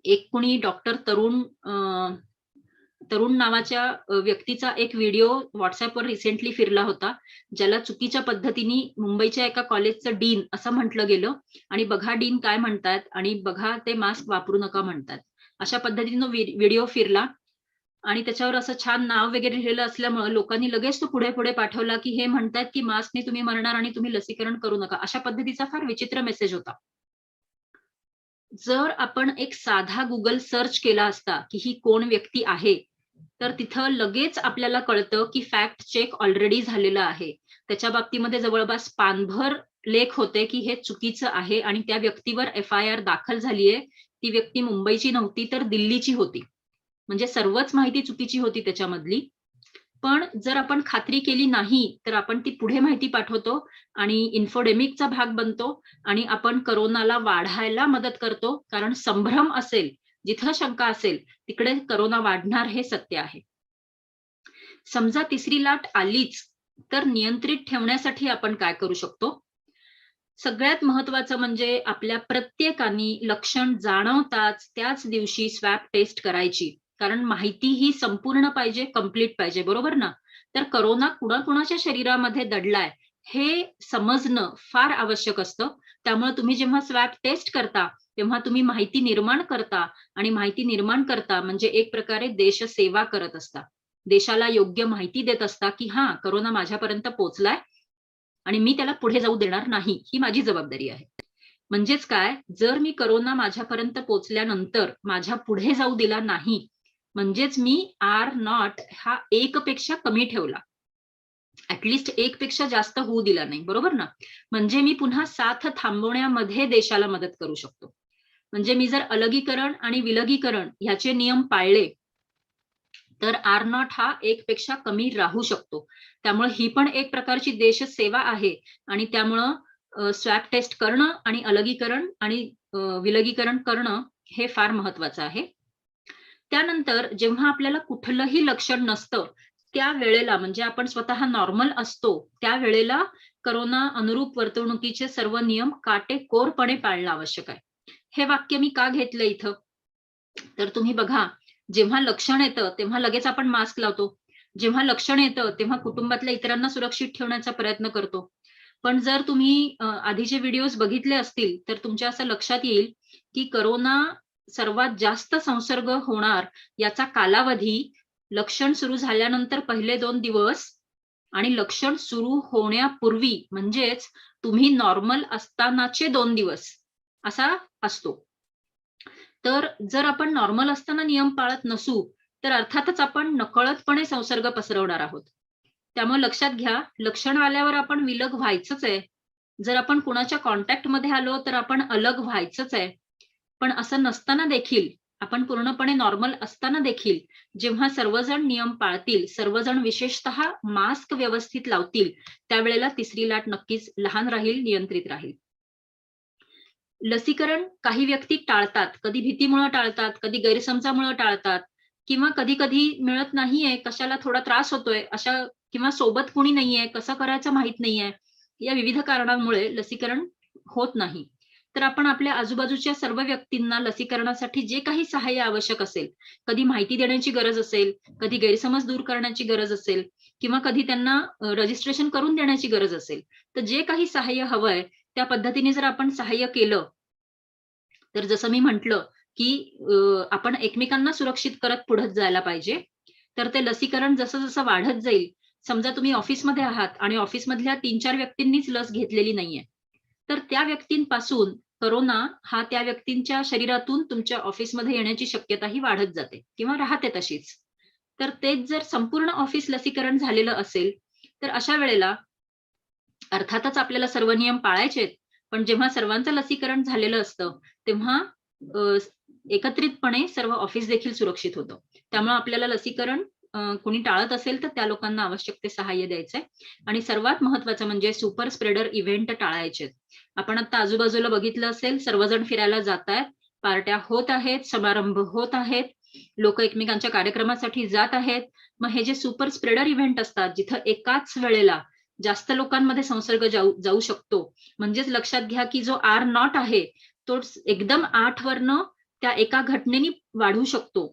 एक कुणी डॉक्टर तरुण नावाच्या व्यक्तीचा एक व्हिडिओ WhatsAppवर रिसेंटली फिरला होता, ज्याला चुकीच्या पद्धतीने मुंबईच्या एका कॉलेजचं डीन असं म्हटलं गेलं आणि बघा डीन काय म्हणतायत आणि बघा ते मास्क वापरू नका म्हणतात. अशा पद्धतीने व्हिडिओ फिरला आणि त्याच्यावर असं छान नाव वगैरे लिहिलेलं असल्यामुळे लोकांनी लगेच तो पुढे-पुढे पाठवला, की हे म्हणतायत, की मास्कने तुम्ही मरणार आणि तुम्ही लसीकरण करू नका. अशा पद्धतीचा फार विचित्र मेसेज होता. जर आपण एक साधा Google सर्च केला असता, की ही कोण व्यक्ती आहे, तर तिथं लगेच आपल्याला कळतं, की फॅक्ट चेक ऑलरेडी झालेलं आहे. त्याच्या बाबतीमध्ये जवळपास पानभर लेख होते, की हे चुकीचं आहे आणि त्या व्यक्तीवर FIR दाखल झालीये. ती व्यक्ती मुंबईची नव्हती, तर दिल्लीची होती. म्हणजे सर्वच माहिती चुकीची होती त्याच्यामधली. पण जर आपण खात्री केली नाही, तर आपण ती पुढे माहिती पाठवतो आणि इन्फोडेमिकचा भाग बनतो आणि आपण कोरोनाला वाढायला मदत करतो. कारण संभ्रम असेल, जिथं शंका असेल, तिकडे कोरोना वाढणार हे सत्य आहे. समजा तिसरी लाट आलीच, तर नियंत्रित ठेवण्यासाठी आपण काय करू शकतो? सगळ्यात महत्वाचं म्हणजे आपल्या प्रत्येकाने लक्षण जाणवताच त्याच दिवशी स्वॅब टेस्ट करायची. कारण माहिती ही संपूर्ण पाहिजे, कंप्लीट पाहिजे, बरोबर ना? तर कोरोना कुणाकुणाच्या शरीरामध्ये दडलाय हे समजणं फार आवश्यक असतं. त्यामुळे तुम्ही जेव्हा स्वॅब टेस्ट करता, तेव्हा तुम्ही माहिती निर्माण करता आणि माहिती निर्माण करता म्हणजे एक प्रकारे देशसेवा करत असता. देशाला योग्य माहिती देत असता, की हां, कोरोना माझ्यापर्यंत पोहोचलाय आणि मी त्याला पुढे जाऊ देणार नाही, ही माझी जबाबदारी आहे. म्हणजेच काय, जर मी कोरोना माझ्यापर्यंत पोहोचल्यानंतर माझ्या पुढे जाऊ दिला नाही, म्हणजेच मी आर नॉट हा 1 पेक्षा कमी ठेवला. ॲटलीस्ट 1 पेक्षा जास्त होऊ दिला नाही, बरोबर ना? म्हणजे मी पुन्हा साथ थांबवण्यामध्ये देशाला मदत करू शकतो. म्हणजे मी जर अलगीकरण आणि विलगीकरण ह्याचे नियम पाळले, तर आर नॉट हा 1 पेक्षा कमी राहू शकतो. त्यामुळे ही पण एक प्रकारची देशसेवा आहे आणि त्यामुळं स्वॅब टेस्ट करणं आणि अलगीकरण आणि विलगीकरण करणं हे फार महत्वाचं आहे. त्यानंतर जेव्हा आपल्याला कुठलंही लक्षण नसतं, त्यावेळेला म्हणजे आपण स्वतः नॉर्मल असतो, त्यावेळेला कोरोना अनुरूप वर्तणुकीचे सर्व नियम काटेकोरपणे पाळणं आवश्यक आहे. हे वाक्य मी का घेतलं इथं? तर तुम्ही बघा, जेव्हा लक्षण येतं, तेव्हा लगेच आपण मास्क लावतो. जेव्हा लक्षण येतं, तेव्हा कुटुंबातल्या इतरांना सुरक्षित ठेवण्याचा प्रयत्न करतो. पण जर तुम्ही आधीचे व्हिडिओज बघितले असतील, तर तुमच्या असं लक्षात येईल, की कोरोना सर्वात जास्त संसर्ग होणार याचा कालावधी लक्षण सुरू झाल्यानंतर पहिले 2 दिवस आणि लक्षण सुरू होण्यापूर्वी म्हणजेच तुम्ही नॉर्मल असतानाचे 2 दिवस असा असतो. तर जर आपण नॉर्मल असताना नियम पाळत नसू, तर अर्थातच आपण नकळतपणे संसर्ग पसरवणार आहोत. त्यामुळे लक्षात घ्या, लक्षण आल्यावर आपण विलग व्हायचंच आहे. जर आपण कुणाच्या कॉन्टॅक्टमध्ये आलो, तर आपण अलग व्हायचंच आहे. पण असं नसताना देखील, आपण पूर्णपणे नॉर्मल असताना देखील, जेव्हा सर्वजण नियम पाळतील, सर्वजण विशेषतः मास्क व्यवस्थित लावतील, त्यावेळेला तिसरी लाट नक्कीच लहान राहील, नियंत्रित राहील. लसीकरण काही व्यक्ती टाळतात, कधी भीतीमुळे टाळतात, कधी गैरसमजामुळे टाळतात किंवा कधी-कधी मिळत नाहीये, कशाला थोडा त्रास होतोय, अशा किंवा सोबत कोणी नाहीये, कसं करायचं माहित नाहीये. या विविध कारणांमुळे लसीकरण होत नाही. तर आपण आपल्या आजूबाजूच्या सर्व व्यक्तींना लसीकरणासाठी जे काही सहाय्य आवश्यक असेल, कधी माहिती देण्याची गरज असेल, कधी गैरसमज दूर करण्याची गरज असेल किंवा कधी त्यांना रजिस्ट्रेशन करून देण्याची गरज असेल, तर जे काही सहाय्य हवंय त्या पद्धतीने जर आपण सहाय्य केलं, तर जसं मी म्हटलं, की आपण एकमेकांना सुरक्षित करत पुढे जायला पाहिजे. तर ते लसीकरण जसं-जसं वाढत जाईल, समजा तुम्ही ऑफिसमध्ये आहात आणि ऑफिसमधल्या 3-4 व्यक्तींनीच लस घेतलेली नाहीये. तर त्या व्यक्तींपासून कोरोना हा त्या व्यक्तींच्या शरीरातून तुमच्या ऑफिसमध्ये येण्याची शक्यताही वाढत जाते किंवा राहते तशीच. तर तेच जर संपूर्ण ऑफिस लसीकरण झालेलं असेल, तर अशा वेळेला अर्थातच आपल्याला सर्व नियम पाळायचे आहेत. पण जेव्हा सर्वांचं लसीकरण झालेलं असतं, तेव्हा अ, एकत्रितपणे सर्व ऑफिस देखील सुरक्षित होतं. त्यामुळे आपल्याला लसीकरण कोणी टाळत असेल, तर त्या लोकांना आवश्यक ते सहाय्य द्यायचंय आणि सर्वात महत्त्वाचं म्हणजे सुपर स्प्रेडर इव्हेंट टाळायचे आहेत. आपण आता आजूबाजूला बघितलं असेल, सर्वजण फिरायला जातायत, पार्ट्या होत आहेत, समारंभ होत आहेत, लोकं एकमेकांच्या कार्यक्रमासाठी जात आहेत. मग हे जे सुपर स्प्रेडर इव्हेंट असतात, जिथं एकाच वेळेला जास्त लोकांमध्ये संसर्ग जाऊ जाऊ शकतो. म्हणजेच लक्षात घ्या, की जो आर नॉट आहे, तो एकदम 8 वरनं त्या एका घटनेने वाढू शकतो.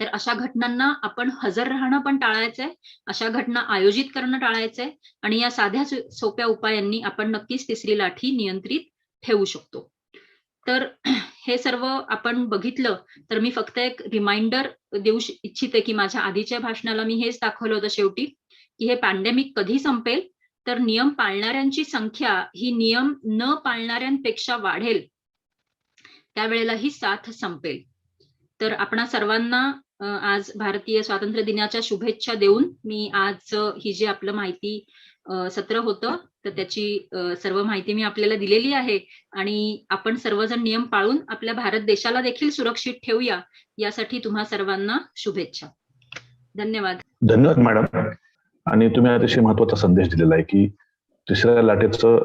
तर अशा घटनांना आपण हजर राहणं पण टाळायचंय. अशा घटना आयोजित करणं टाळायचंय आणि या साध्या सोप्या उपायांनी आपण नक्कीच तिसरी लाठी नियंत्रित ठेवू शकतो. तर हे सर्व आपण बघितलं, तर मी फक्त एक रिमाइंडर देऊ इच्छिते, की माझ्या आधीच्या भाषणाला मी हेच दाखवलं होतं शेवटी, की हे पॅन्डेमिक कधी संपेल, तर नियम पाळणाऱ्यांची संख्या ही नियम न पाळणाऱ्यांपेक्षा वाढेल, त्यावेळेला ही साथ संपेल. तर आपणा सर्वांना आज भारतीय स्वातंत्र्य दिनाच्या शुभेच्छा देऊन मी आज ही जी आपलं माहिती सत्र होतं, तर त्याची सर्व माहिती मी आपल्याला दिलेली आहे आणि आपण सर्वजण नियम पाळून आपल्या भारत देशाला देखील सुरक्षित ठेवूया, यासाठी तुम्हा सर्वांना शुभेच्छा. धन्यवाद. धन्यवाद मॅडम. आणि तुम्ही अतिशय महत्वाचा संदेश दिलेला आहे, की तिसऱ्या लाटेचा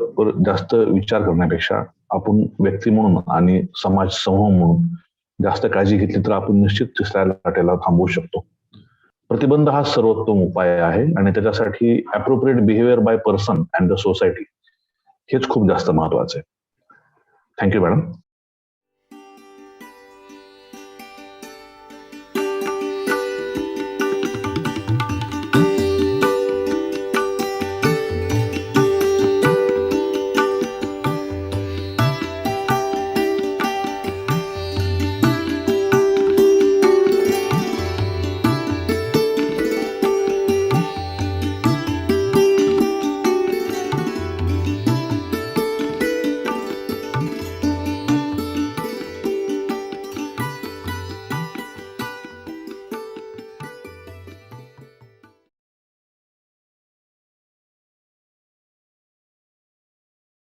जास्त विचार करण्यापेक्षा आपण व्यक्ती म्हणून आणि समाज समूह म्हणून जास्त काळजी घेतली तर आपण निश्चित तिसऱ्या लाटेला थांबवू शकतो. प्रतिबंध हा सर्वोत्तम उपाय आहे आणि त्याच्यासाठी appropriate behaviour by person and the society हेच खूप जास्त महत्वाचं आहे. Thank you madam.